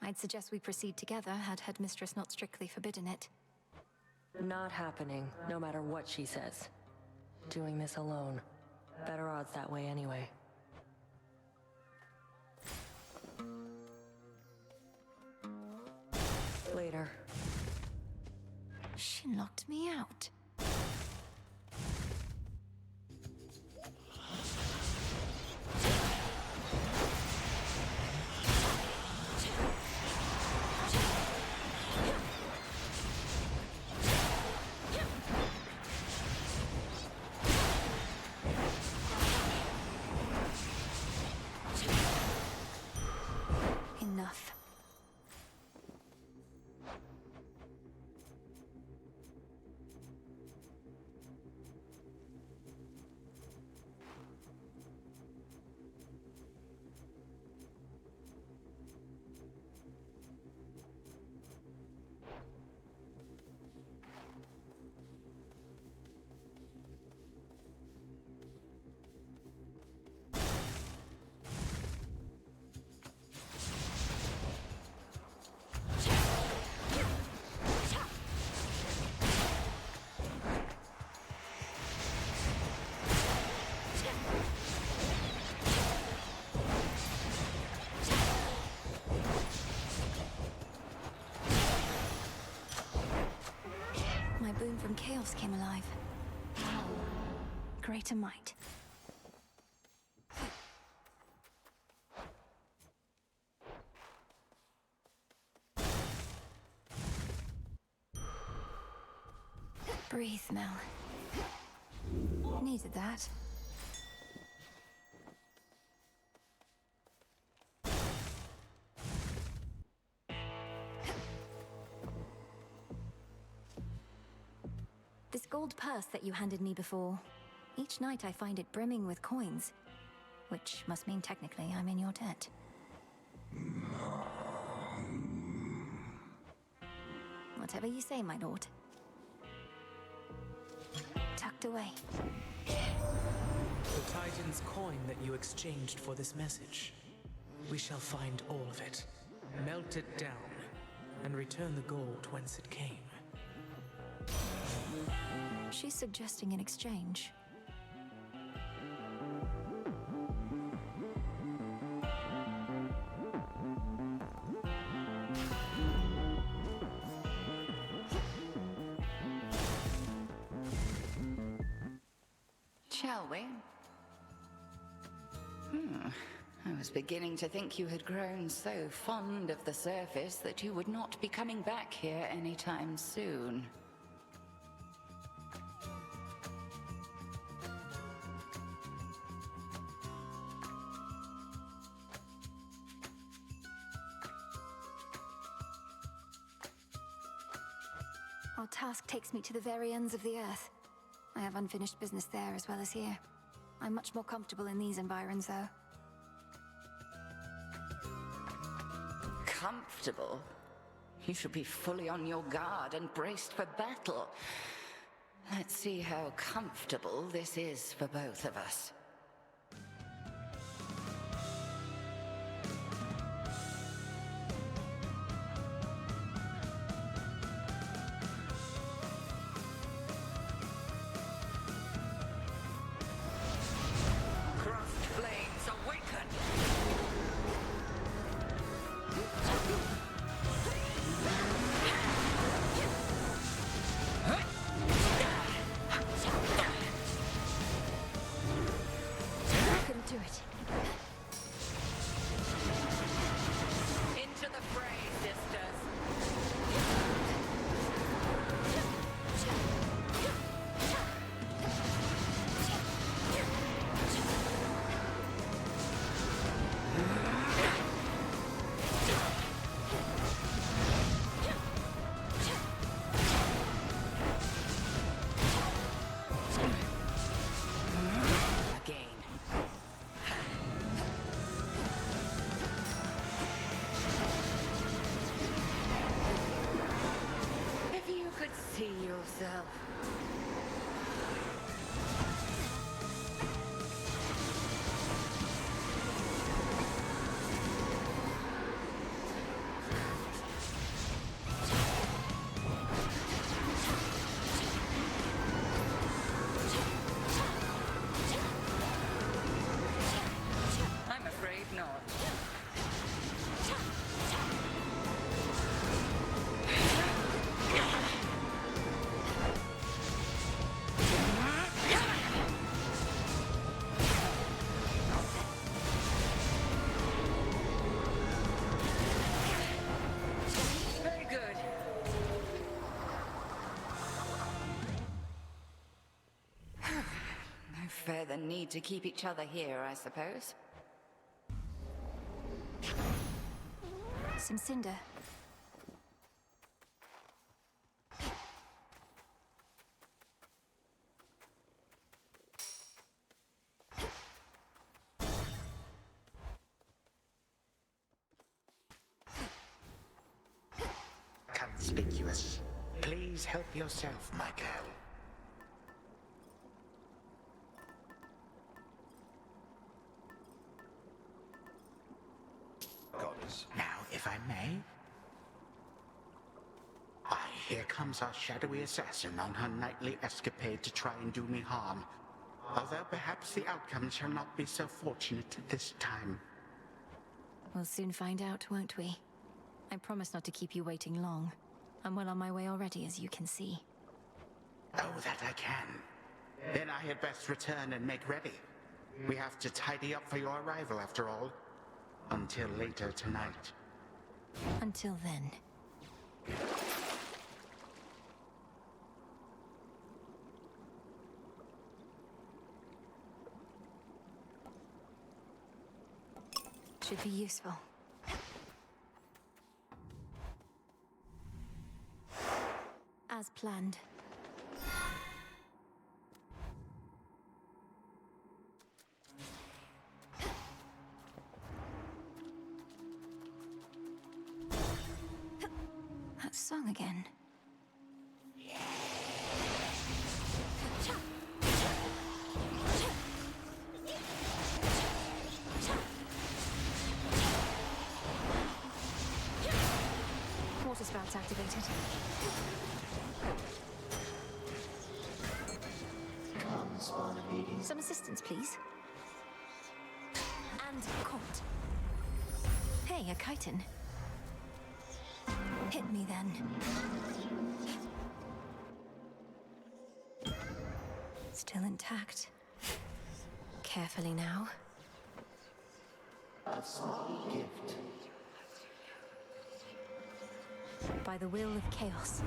I'd suggest we proceed together, had Headmistress not strictly forbidden it. Not happening, no matter what she says. Doing this alone. Better odds that way anyway. Later. She locked me out. Enough. My boon from chaos came alive. Greater might. Breathe, Mel. Needed that. gold purse that you handed me before. Each night I find it brimming with coins, which must mean technically I'm in your debt. Whatever you say, my lord. Tucked away. The Titan's coin that you exchanged for this message. We shall find all of it, melt it down, and return the gold whence it came. She's suggesting an exchange. Shall we? I was beginning to think you had grown so fond of the surface that you would not be coming back here anytime soon. Our task takes me to the very ends of the earth. I have unfinished business there as well as here. I'm much more comfortable in these environs, though. Comfortable? You should be fully on your guard and braced for battle. Let's see how comfortable this is for both of us. Yourself. I'm afraid not. Further need to keep each other here, I suppose. Some cinder. Conspicuous. Please help yourself, Michael. Now, if I may. Here comes our shadowy assassin on her nightly escapade to try and do me harm. Although perhaps the outcome shall not be so fortunate this time. We'll soon find out, won't we? I promise not to keep you waiting long. I'm well on my way already, as you can see. Oh, that I can. Then I had best return and make ready. We have to tidy up for your arrival, after all. Until later tonight. Until then. Should be useful. As planned. strong again. Water sprouts activated. Come, spawn of Hades. Some assistance, please. And caught. Hey, a chitin. Hit me then. Still intact. Carefully now. A small gift. By the will of chaos.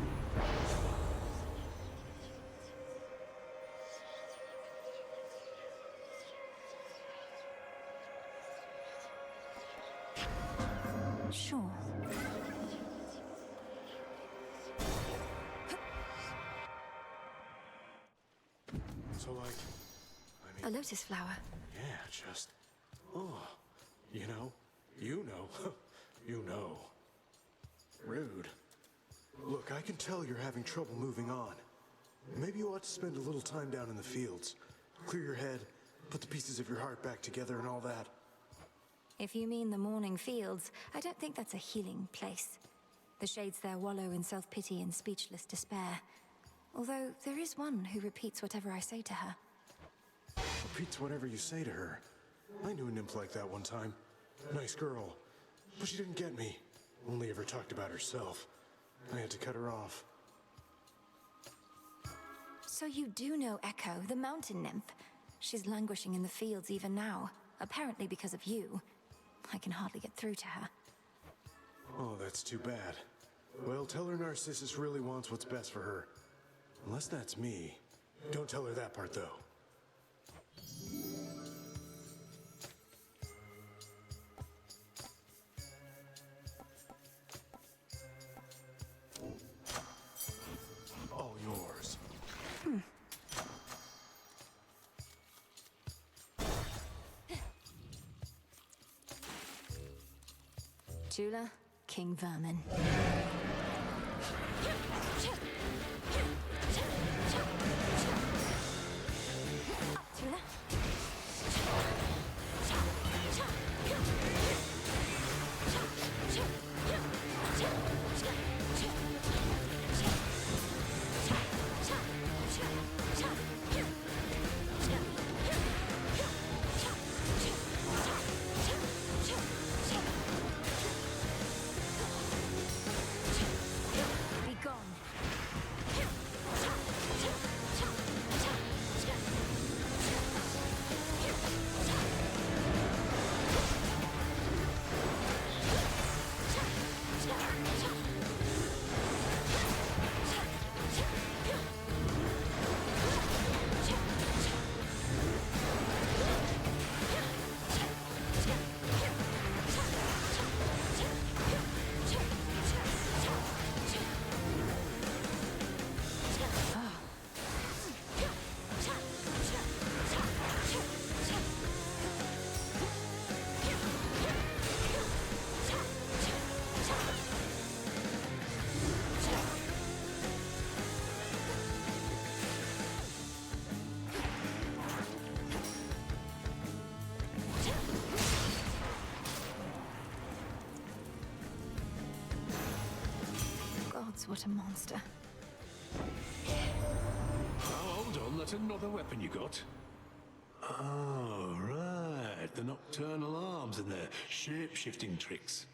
Sure. So, like, A lotus flower. yeah, just, oh, you know, you know. Rude. Look, I can tell you're having trouble moving on. Maybe you ought to spend a little time down in the fields. Clear your head, put the pieces of your heart back together and all that. If you mean the morning fields, I don't think that's a healing place. The shades there wallow in self-pity and speechless despair. Although there is one who repeats whatever I say to her. Repeats whatever you say to her. I knew a nymph like that one time. Nice girl. But she didn't get me. Only ever talked about herself. I had to cut her off. So you do know Echo, the mountain nymph. She's languishing in the fields even now, apparently because of you. I can hardly get through to her. Oh, that's too bad. Well, tell her Narcissus really wants what's best for her. Unless that's me. Don't tell her that part, though. All yours. Tula, King Vermin. Up, Tula. Be gone. Gods, what a monster. Oh, hold on, that's another weapon you got. Oh, right. The nocturnal arms and their shape-shifting tricks.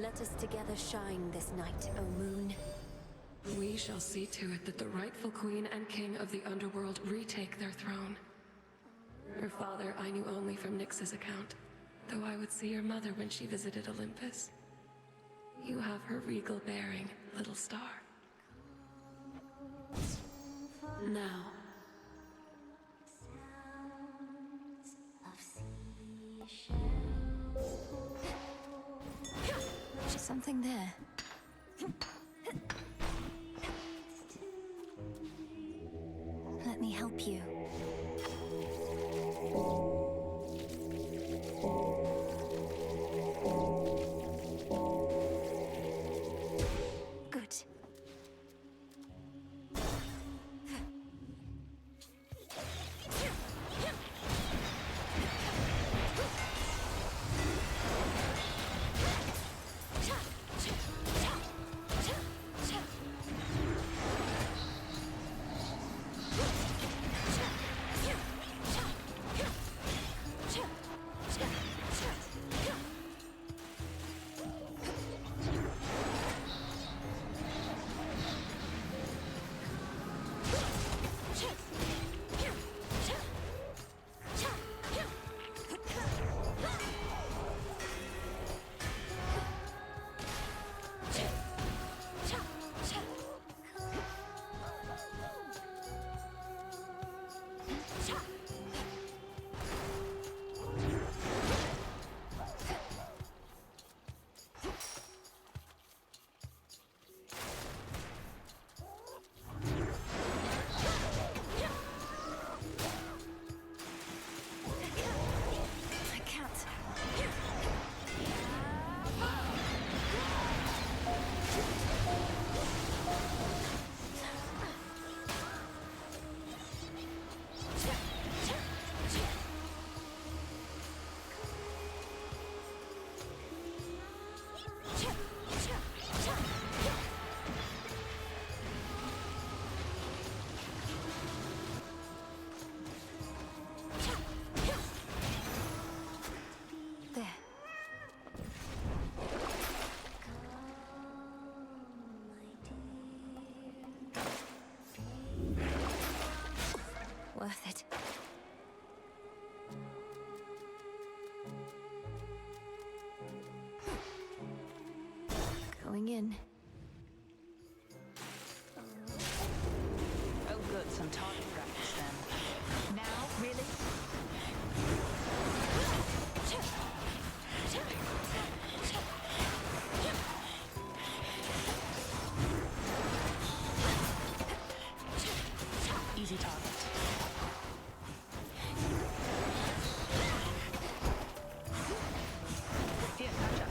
Let us together shine this night, O moon. We shall see to it that the rightful queen and king of the underworld retake their throne. Her father I knew only from Nyx's account, though I would see your mother when she visited Olympus. You have her regal bearing, little star. Now. Something there. Let me help you. Good. Worth it. Going in. Oh good, some target practice then. Now, really? Easy target. Here, catch up.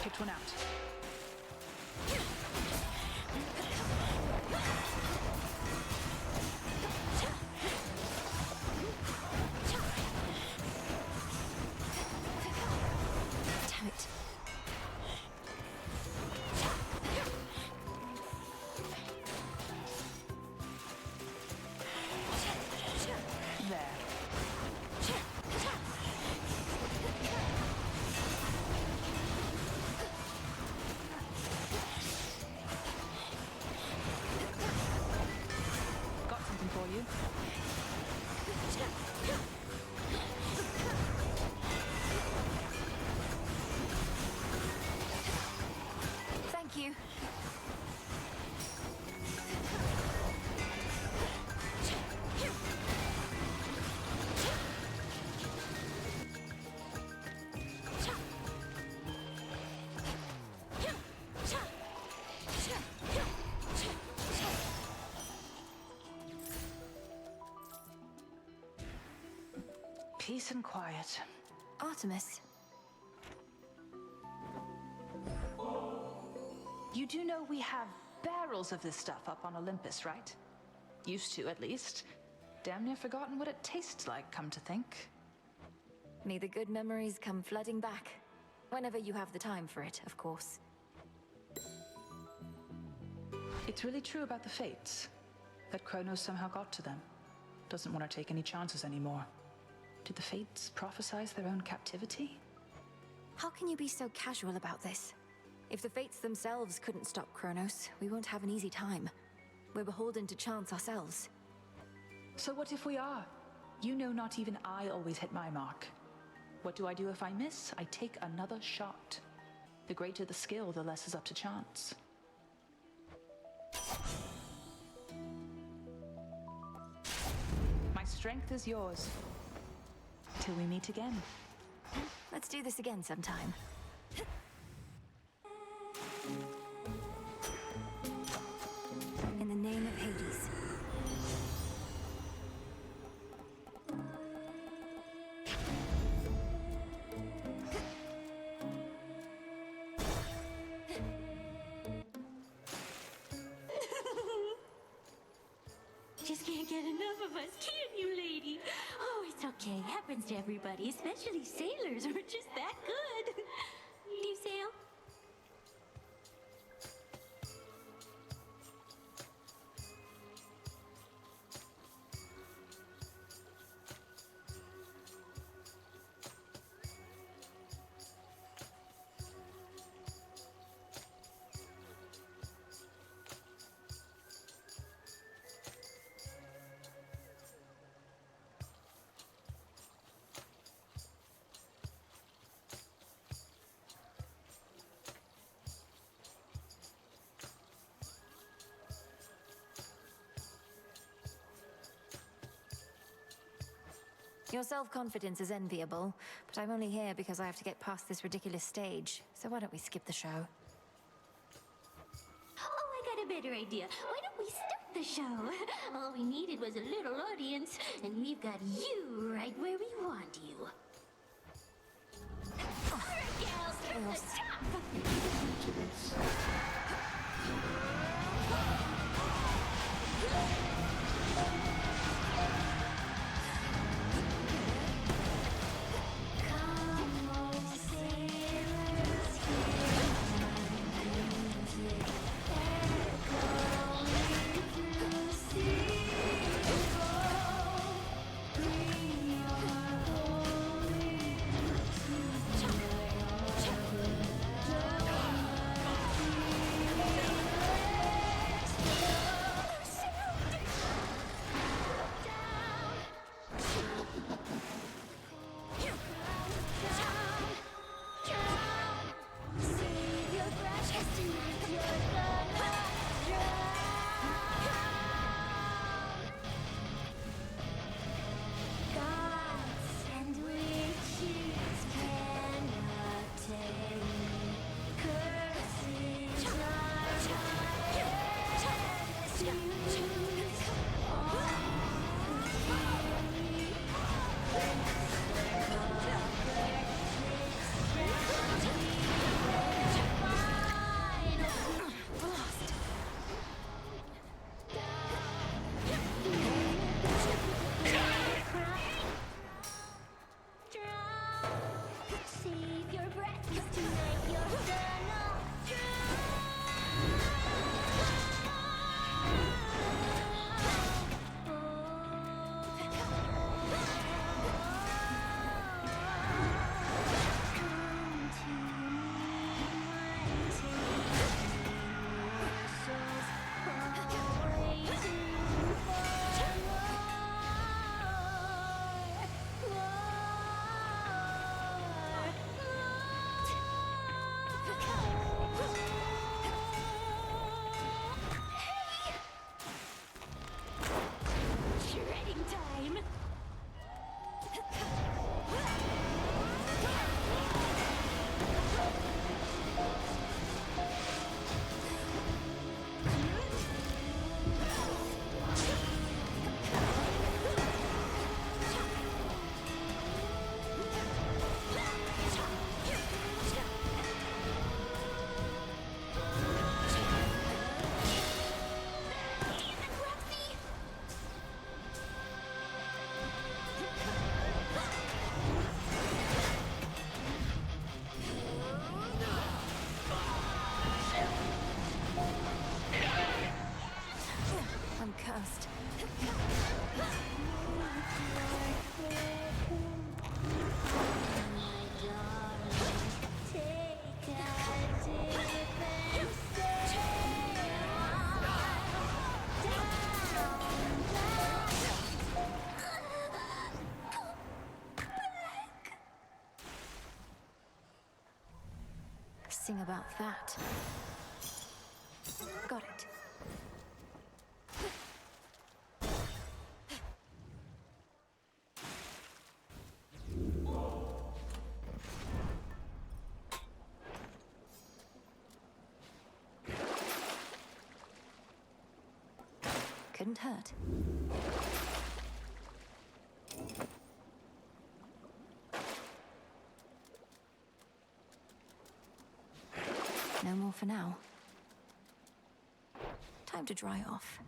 Picked one out. Damn it. There. Got something for you. Thank you. Peace and quiet. Artemis. You do know we have barrels of this stuff up on Olympus, right? Used to, at least. Damn near forgotten what it tastes like, come to think. May the good memories come flooding back. Whenever you have the time for it, of course. It's really true about the Fates. That Kronos somehow got to them. Doesn't want to take any chances anymore. Did the Fates prophesize their own captivity? How can you be so casual about this? If the Fates themselves couldn't stop Kronos, we won't have an easy time. We're beholden to chance ourselves. So what if we are? You know not even I always hit my mark. What do I do if I miss? I take another shot. The greater the skill, the less is up to chance. My strength is yours. Till we meet again. Let's do this again sometime. In the name of Hades. Just can't get enough of us, can you, lady? Oh, it's okay. Happens to everybody, especially sailors who are just that good. Do you sail? Your self-confidence is enviable, but I'm only here because I have to get past this ridiculous stage. So why don't we skip the show? Oh, I got a better idea. Why don't we start the show? All we needed was a little audience, and we've got you right where we want you. All right, gals, from the top! sing about that. Got it. Couldn't hurt. No more for now. Time to dry off.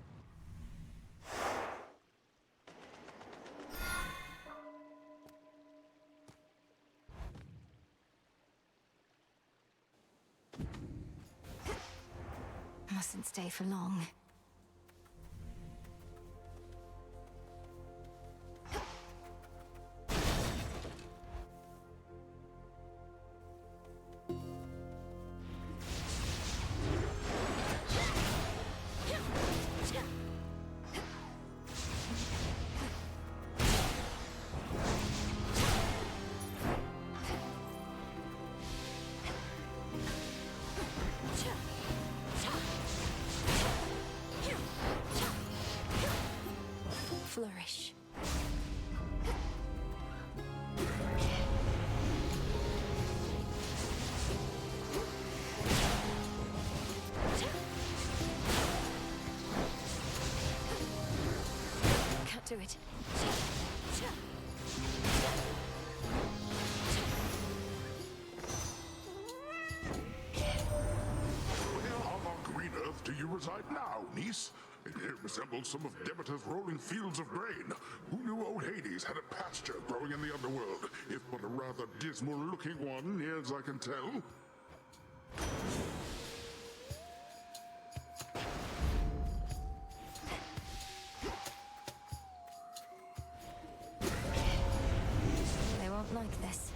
Mustn't stay for long. Flourish. Cut to it. Where on Green Earth do you reside now, niece? It here resembles some of Demeter's rolling fields of grain. Who knew old Hades had a pasture growing in the underworld, if but a rather dismal-looking one, near as I can tell? They won't like this.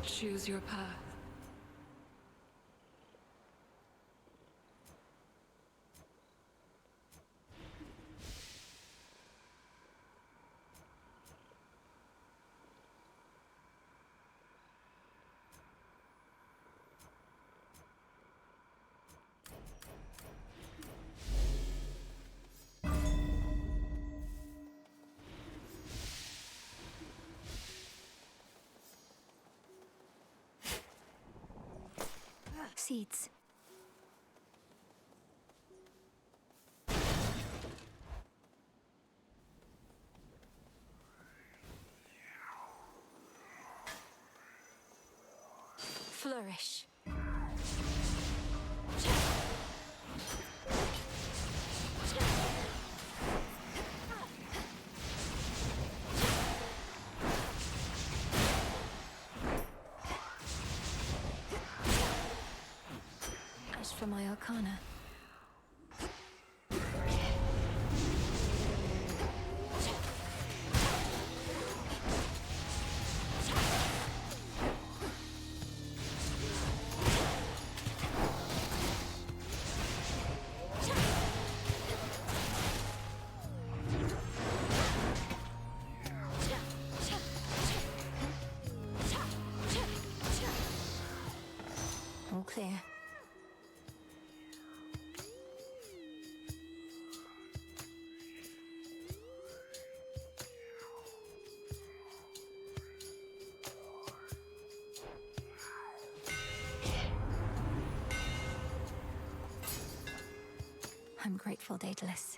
Choose your path. Seeds. Flourish. As for my arcana. All clear. I'm grateful, Daedalus.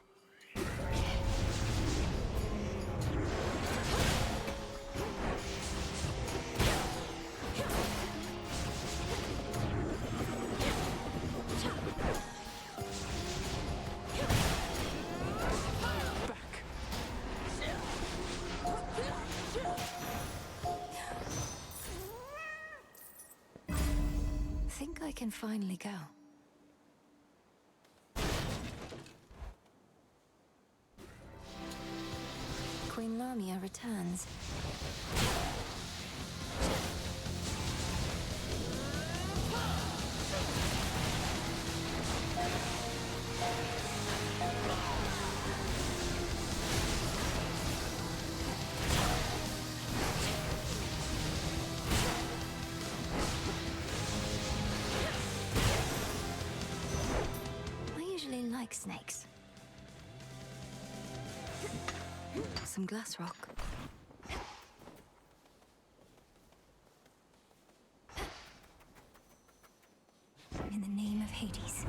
Think I can finally go. Queen Lamia returns. like snakes. Some glass rock. In the name of Hades.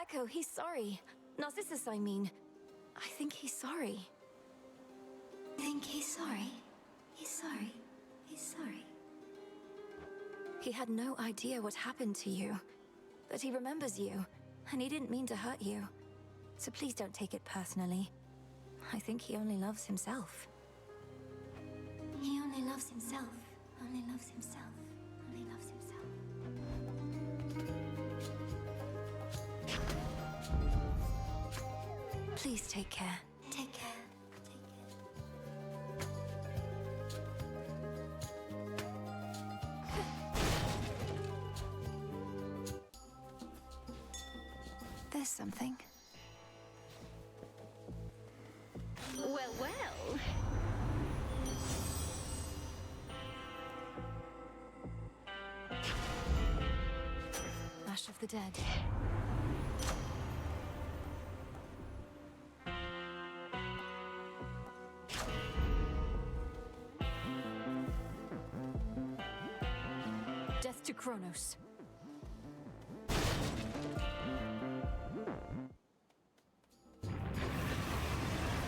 Echo, he's sorry. Narcissus, I mean. I think he's sorry. Think he's sorry? He's sorry. He's sorry. He had no idea what happened to you. But he remembers you, and he didn't mean to hurt you. So please don't take it personally. I think he only loves himself. He only loves himself. Only loves himself. Only loves himself. Please take care. Take care. There's something. Well, well. Ash of the Dead. Death to Kronos.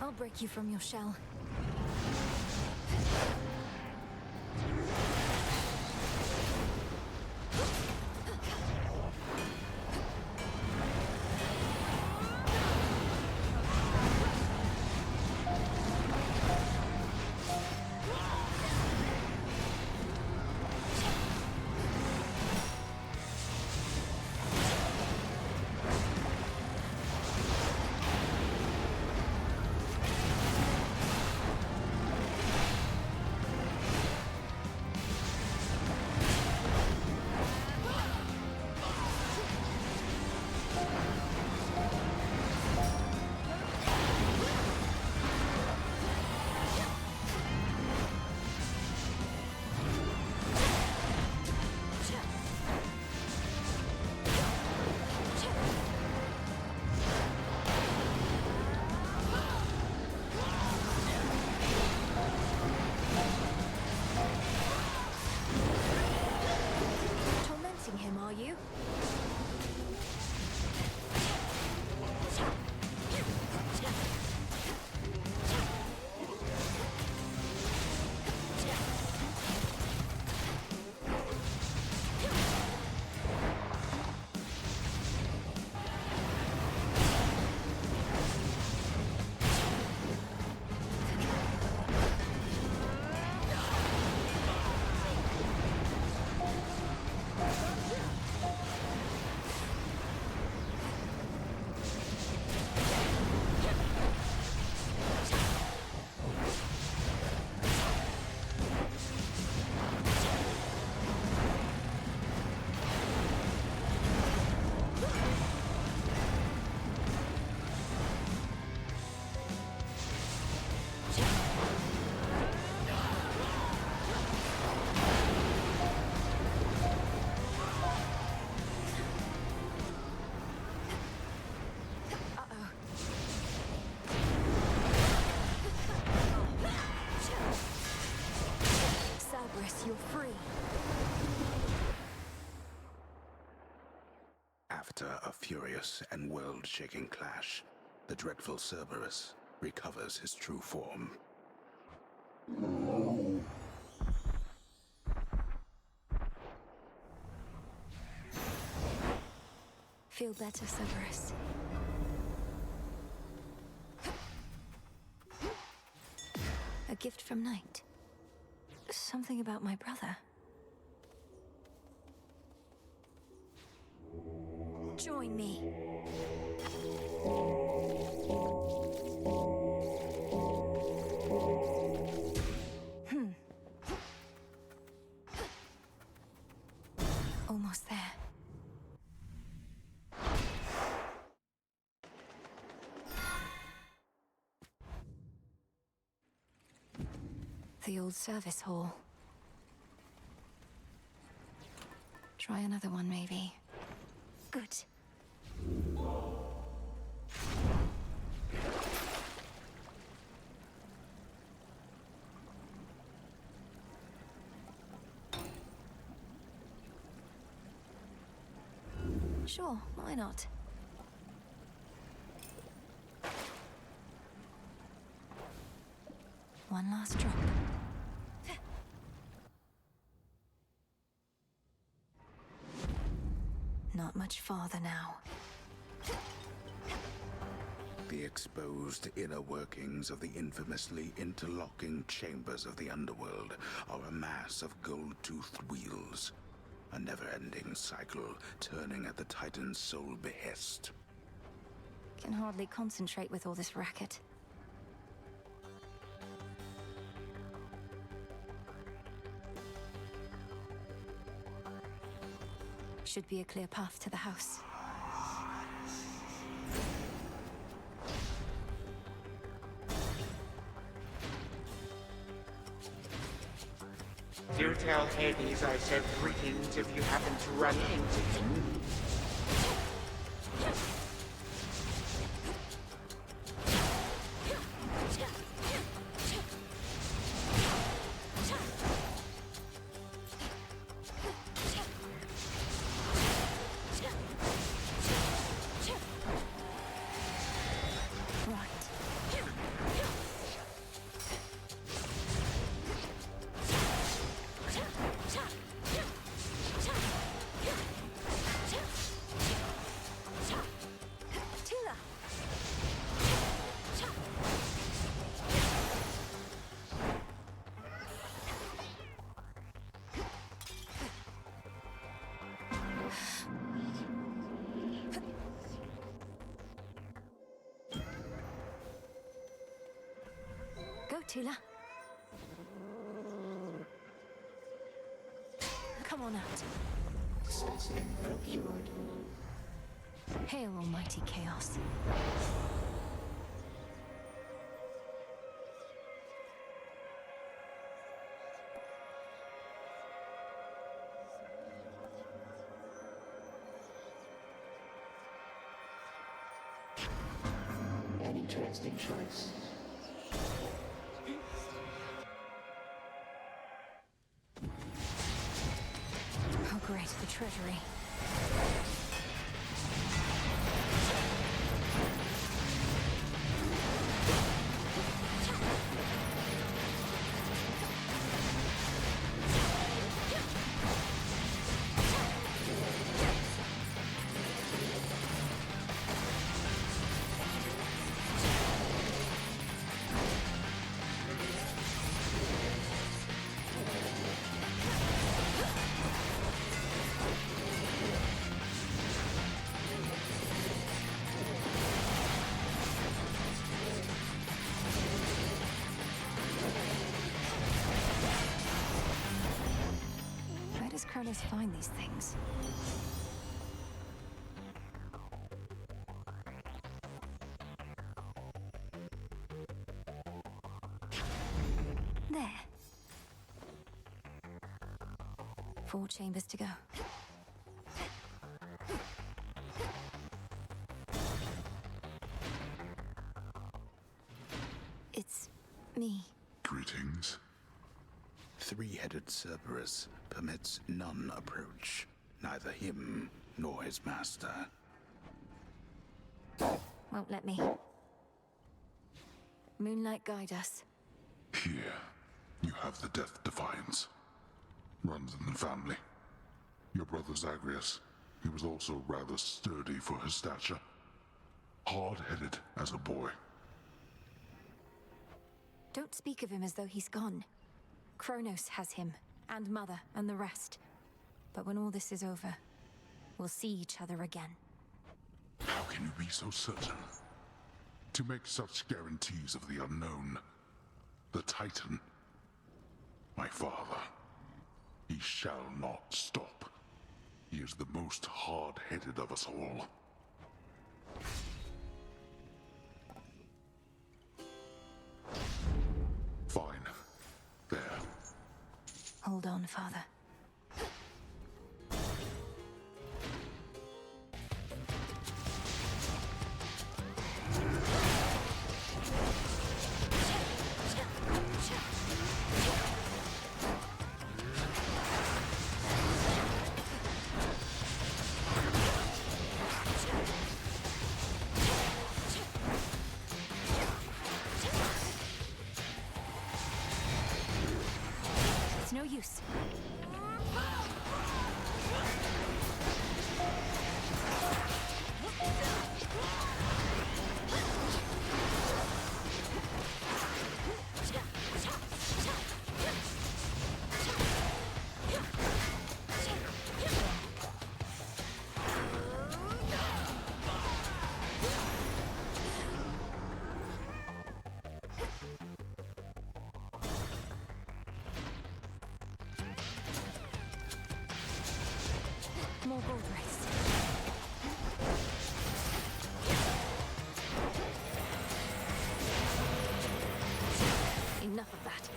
I'll break you from your shell. You're free. After a furious and world-shaking clash, the dreadful Cerberus recovers his true form. feel better, Cerberus. A gift from Night. Something about my brother. Join me. Almost there. The old service hall. Try another one, maybe. Good. Sure, why not? One last drop. Not much farther now. The exposed inner workings of the infamously interlocking chambers of the underworld are a mass of gold-toothed wheels. A never-ending cycle, turning at the Titan's sole behest. Can hardly concentrate with all this racket. Should be a clear path to the house. Do tell Hades I said greetings if you happen to run into him. Go, Tula. Come on out. Specimen procured. Hail, almighty chaos. An interesting choice. How great the treasury. Where does Kronos find these things? There. 4 chambers to go. It's me. Greetings. Three-headed Cerberus permits none approach, neither him nor his master. Won't let me. Moonlight, guide us. Here, you have the Death Defiance. Runs in the family. Your brother Zagreus, He was also rather sturdy for his stature. Hard-headed as a boy. Don't speak of him as though he's gone. Kronos has him, and Mother, and the rest. But when all this is over, we'll see each other again. How can you be so certain? To make such guarantees of the unknown. The Titan. My father. He shall not stop. He is the most hard-headed of us all. Fine. There. Hold on, Father. It's no use. More gold race. Enough of that.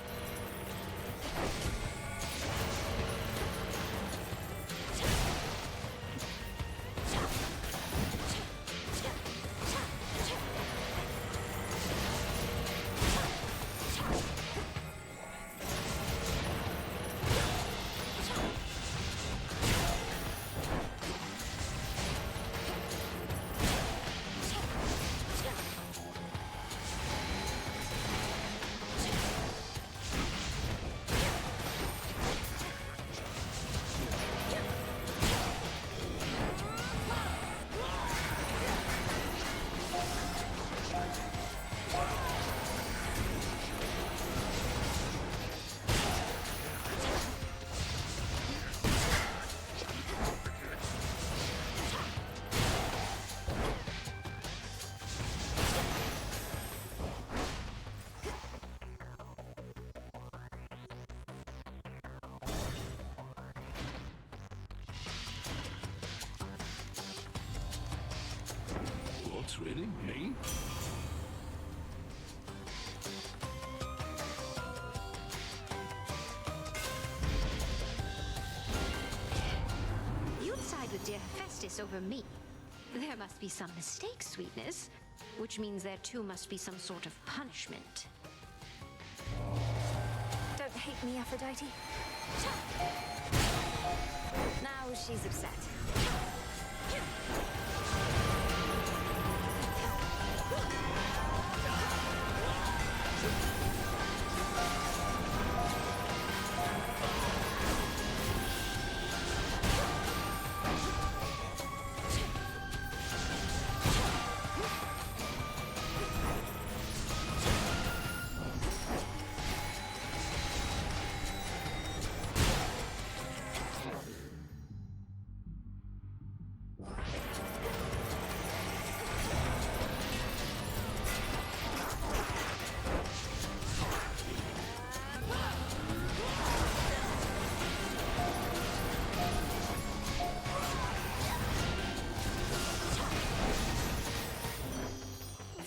What's really me? You'd side with dear Hephaestus over me. There must be some mistake, sweetness. Which means there too must be some sort of punishment. Don't hate me, Aphrodite. Now she's upset.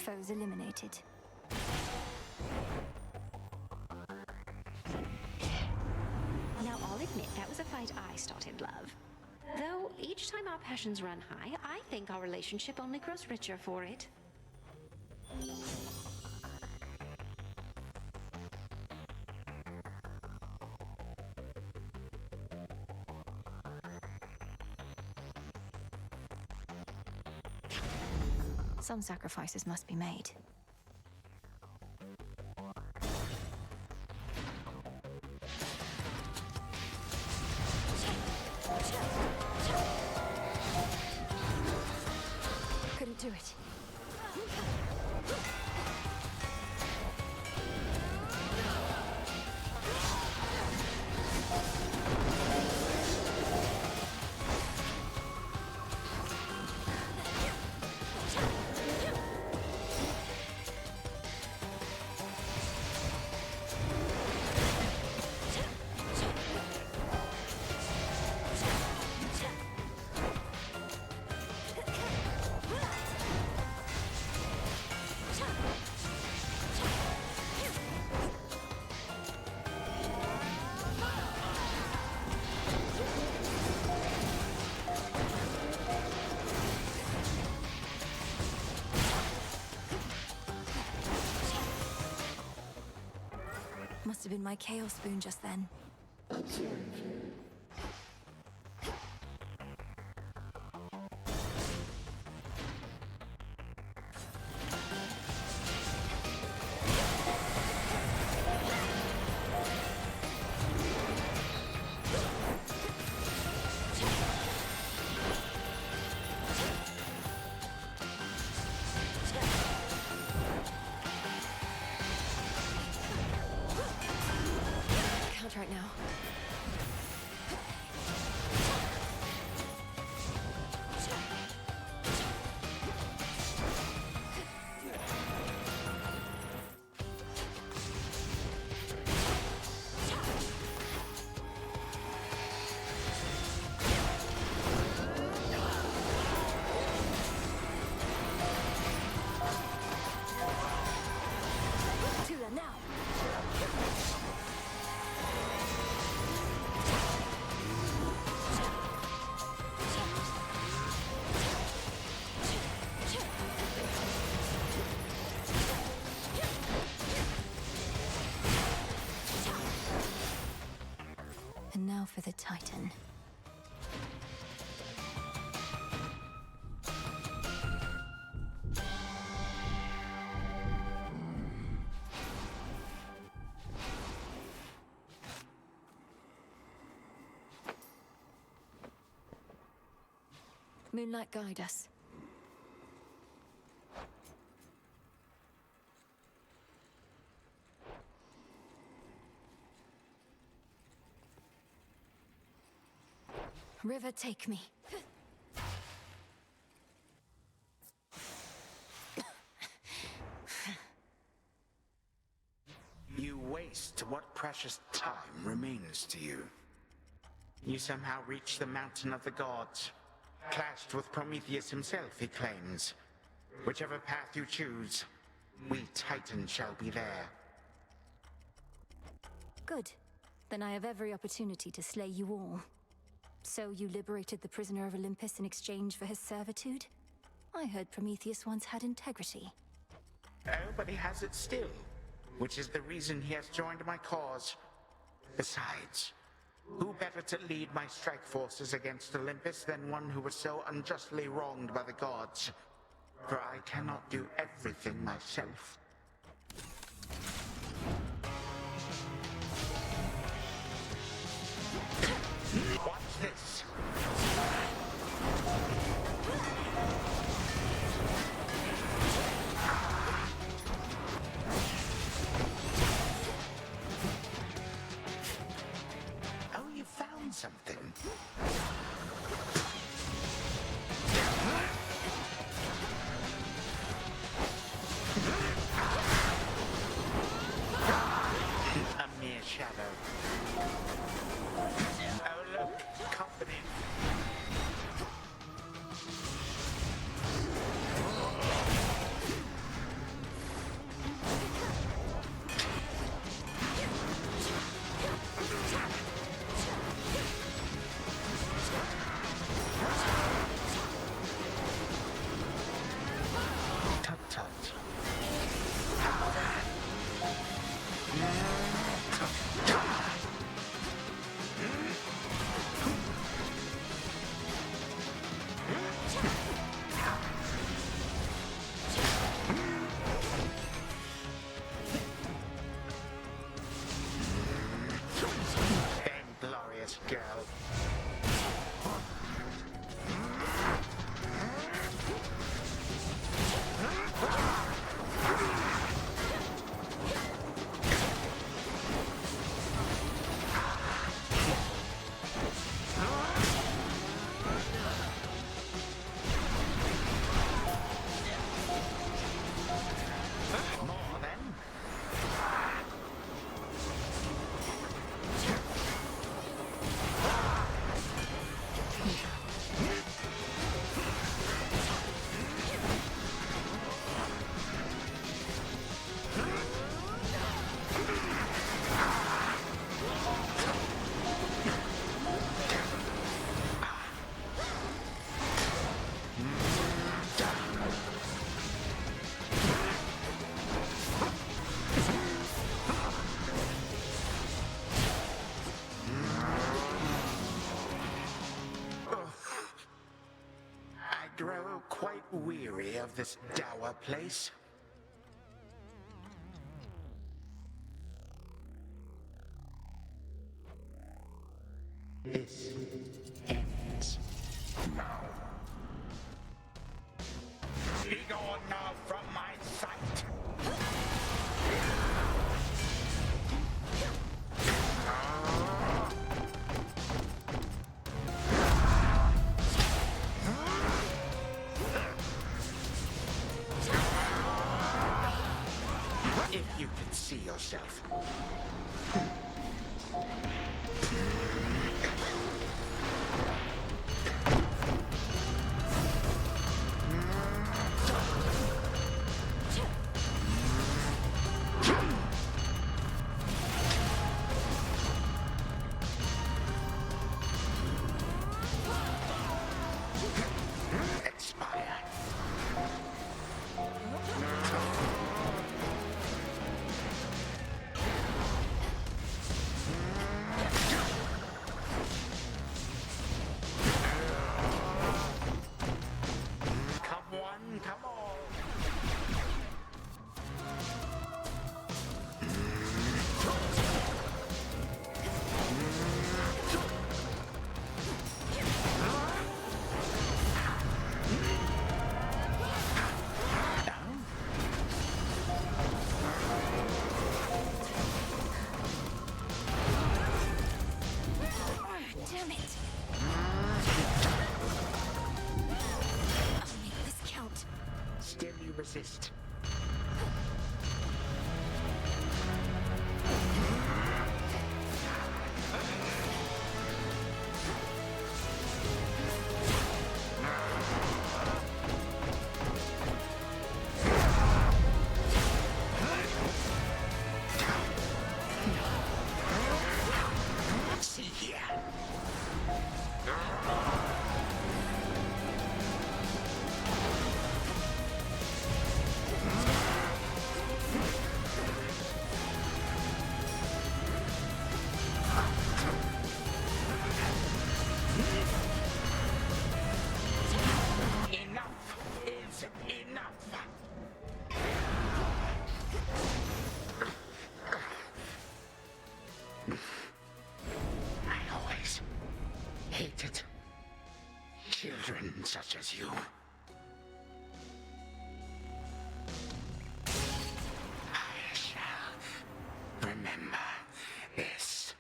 Foes eliminated. Now, I'll admit that was a fight I started, love. Though, each time our passions run high, I think our relationship only grows richer for it. Some sacrifices must be made. me do it. Must have been my Chaos Spoon just then. Right now. And now for the Titan. Moonlight, guide us. River, take me. You waste what precious time remains to you. You somehow reach the mountain of the gods. Clashed with Prometheus himself, he claims. Whichever path you choose, we Titans shall be there. Good. Then I have every opportunity to slay you all. So you liberated the prisoner of Olympus in exchange for his servitude? I heard Prometheus once had integrity. Oh, but he has it still, which is the reason he has joined my cause. Besides, who better to lead my strike forces against Olympus than one who was so unjustly wronged by the gods? For I cannot do everything myself. Watch this. Oh, you found something. weary of this dour place? This ends now. Be gone now from my sight. If you could see yourself. Expire. Come one, come all. Damn it! I'll make this count. Still you resist. See here. Enough is enough. I always hated children such as you. I shall remember this.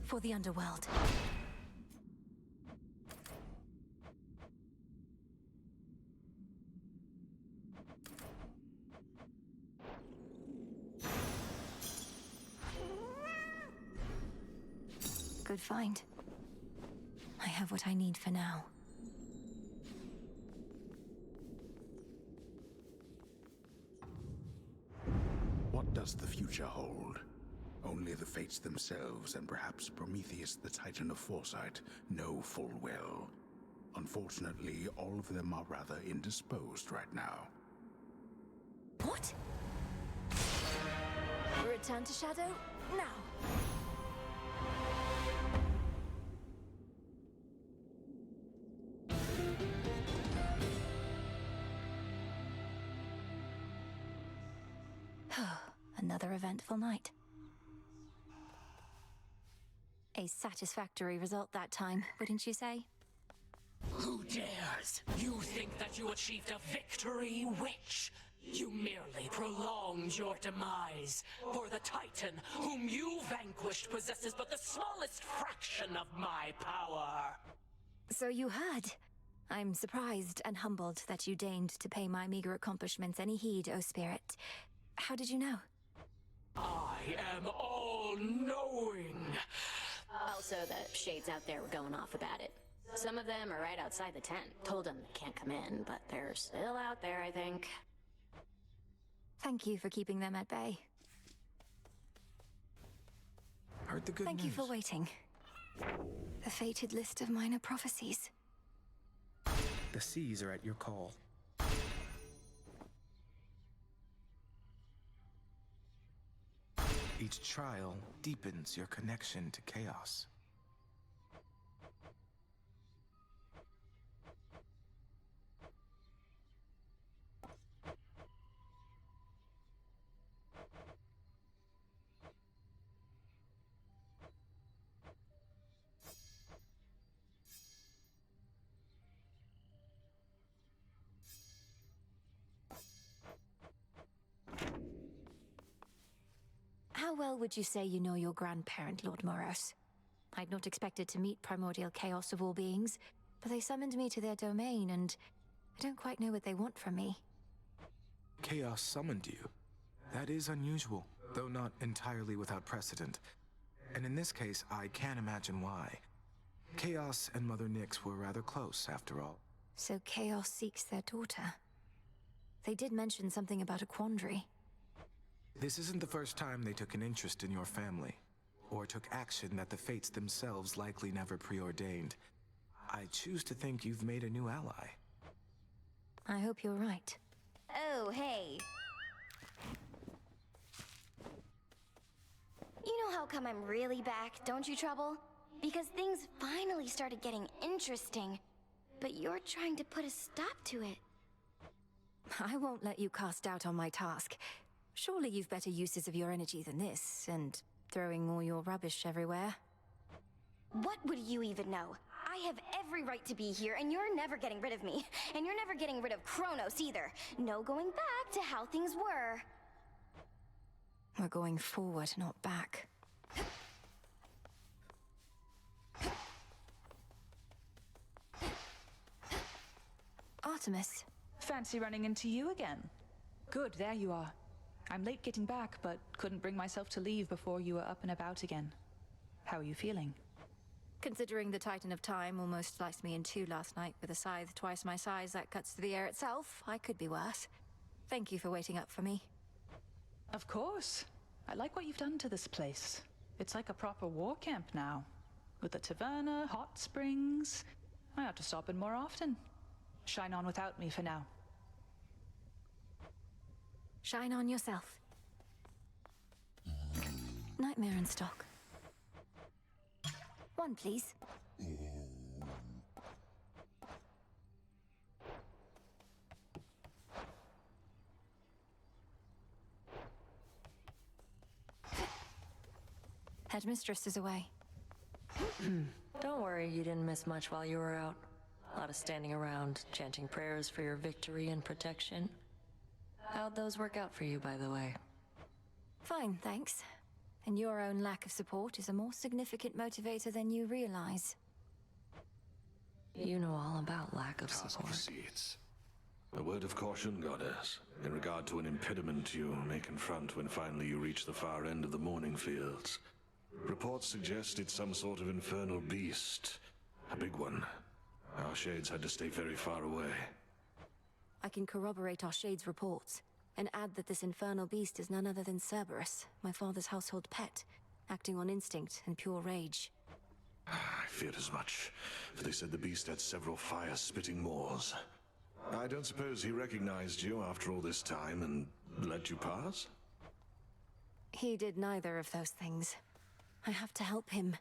For the underworld. Good find. I have what I need for now. What does the future hold? Only the fates themselves, and perhaps Prometheus, the Titan of Foresight, know full well. Unfortunately, all of them are rather indisposed right now. What? Return to Shadow, now! Another eventful night. A satisfactory result that time, wouldn't you say? Who dares? You think that you achieved a victory, witch? You merely prolonged your demise, for the Titan whom you vanquished possesses but the smallest fraction of my power. So you heard. I'm surprised and humbled that you deigned to pay my meager accomplishments any heed, O Spirit. How did you know? I am all-knowing. Also, the shades out there were going off about it. Some of them are right outside the tent. Told them they can't come in, but they're still out there, I think. Thank you for keeping them at bay. Heard the good Thank news. you for waiting. The fated list of minor prophecies. The seas are at your call. Each trial deepens your connection to chaos. well would you say you know your grandparent, Lord Moros? I'd not expected to meet primordial chaos of all beings, but they summoned me to their domain, and I don't quite know what they want from me. Chaos summoned you. That is unusual, though not entirely without precedent. And in this case, I can't imagine why. Chaos and Mother Nyx were rather close, after all. So Chaos seeks their daughter. They did mention something about a quandary. This isn't the first time they took an interest in your family, or took action that the fates themselves likely never preordained. I choose to think you've made a new ally. I hope you're right. Oh, hey. You know how come I'm really back, don't you, Trouble? Because things finally started getting interesting, but you're trying to put a stop to it. I won't let you cast doubt on my task. Surely you've better uses of your energy than this, and throwing all your rubbish everywhere. What would you even know? I have every right to be here, and you're never getting rid of me. And you're never getting rid of Kronos either. No going back to how things were. We're going forward, not back. Artemis. Fancy running into you again. Good, there you are. I'm late getting back, but couldn't bring myself to leave before you were up and about again. How are you feeling? Considering the Titan of Time almost sliced me in two last night with a scythe twice my size that cuts through the air itself, I could be worse. Thank you for waiting up for me. Of course. I like what you've done to this place. It's like a proper war camp now. With the taverna, hot springs. I ought to stop in more often. Shine on without me for now. Shine on yourself. Nightmare in stock. One, please. Headmistress is away. Don't worry, you didn't miss much while you were out. A lot of standing around, chanting prayers for your victory and protection. How'd those work out for you, by the way? Fine, thanks. And your own lack of support is a more significant motivator than you realize. You know all about lack of support. Proceeds. A word of caution, Goddess, in regard to an impediment you may confront when finally you reach the far end of the Morning Fields. Reports suggest it's some sort of infernal beast. A big one. Our shades had to stay very far away. I can corroborate our Shade's reports, and add that this infernal beast is none other than Cerberus, my father's household pet, acting on instinct and pure rage. I feared as much, for they said the beast had several fire-spitting maws. I don't suppose he recognized you after all this time and let you pass? He did neither of those things. I have to help him.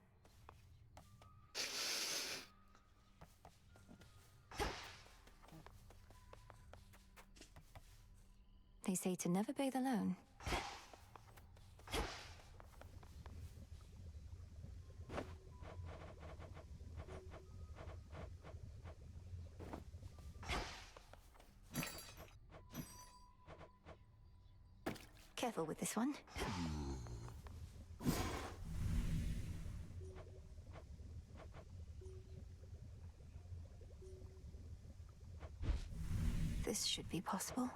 They say to never bathe alone. Careful with this one. This should be possible.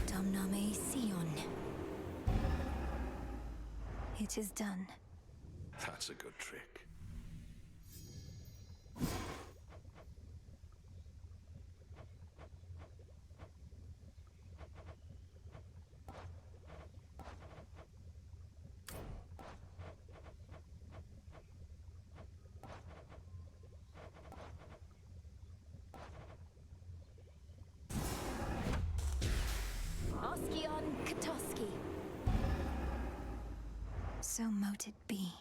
Domname Sion. It is done. That's a good trick. Oskion Katoski. So mote it be.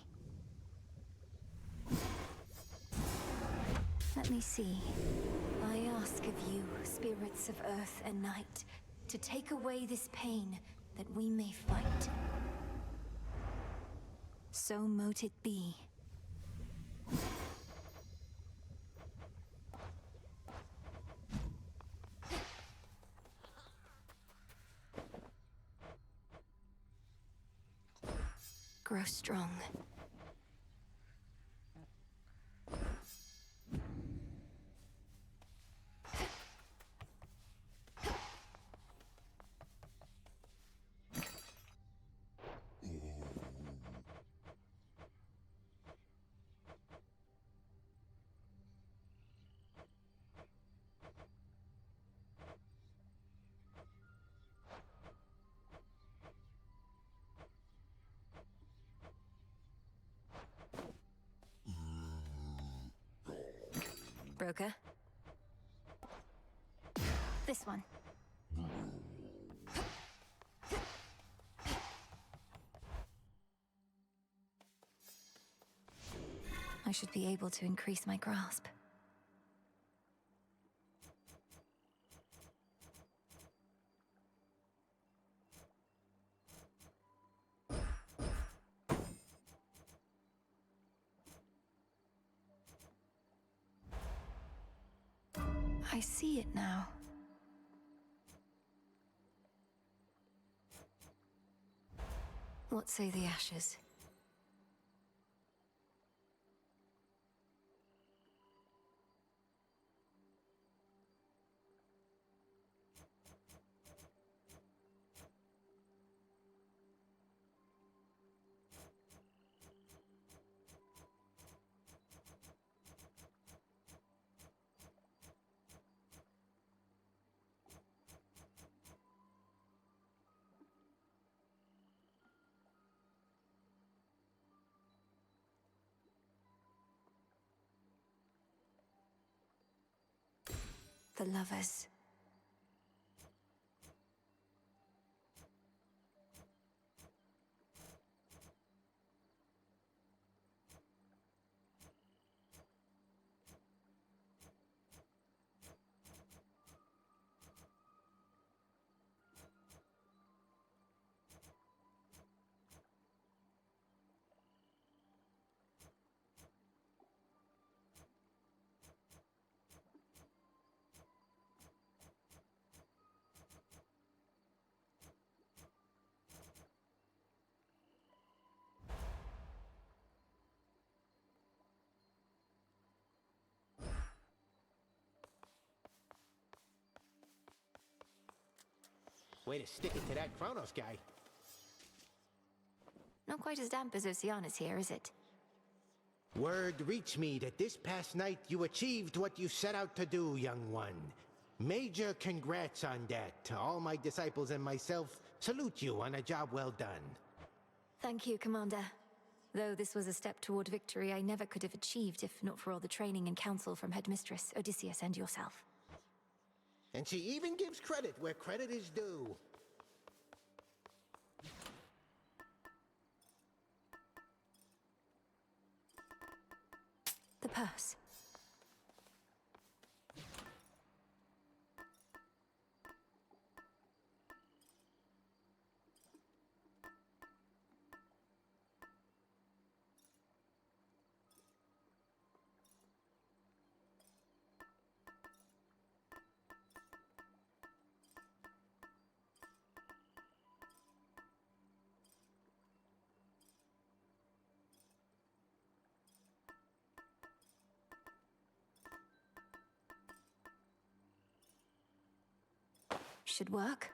me see. I ask of you, spirits of earth and night, to take away this pain that we may fight. So mote it be. Grow strong. Broker? This one. I should be able to increase my grasp. I see it now. What say the ashes? The lovers. Way to stick it to that Kronos guy. Not quite as damp as Oceanus here, is it? Word reached me that this past night you achieved what you set out to do, young one. Major congrats on that. All my disciples and myself salute you on a job well done. Thank you, Commander. Though this was a step toward victory I never could have achieved if not for all the training and counsel from Headmistress, Odysseus, and yourself. And she even gives credit where credit is due. The purse. Should work.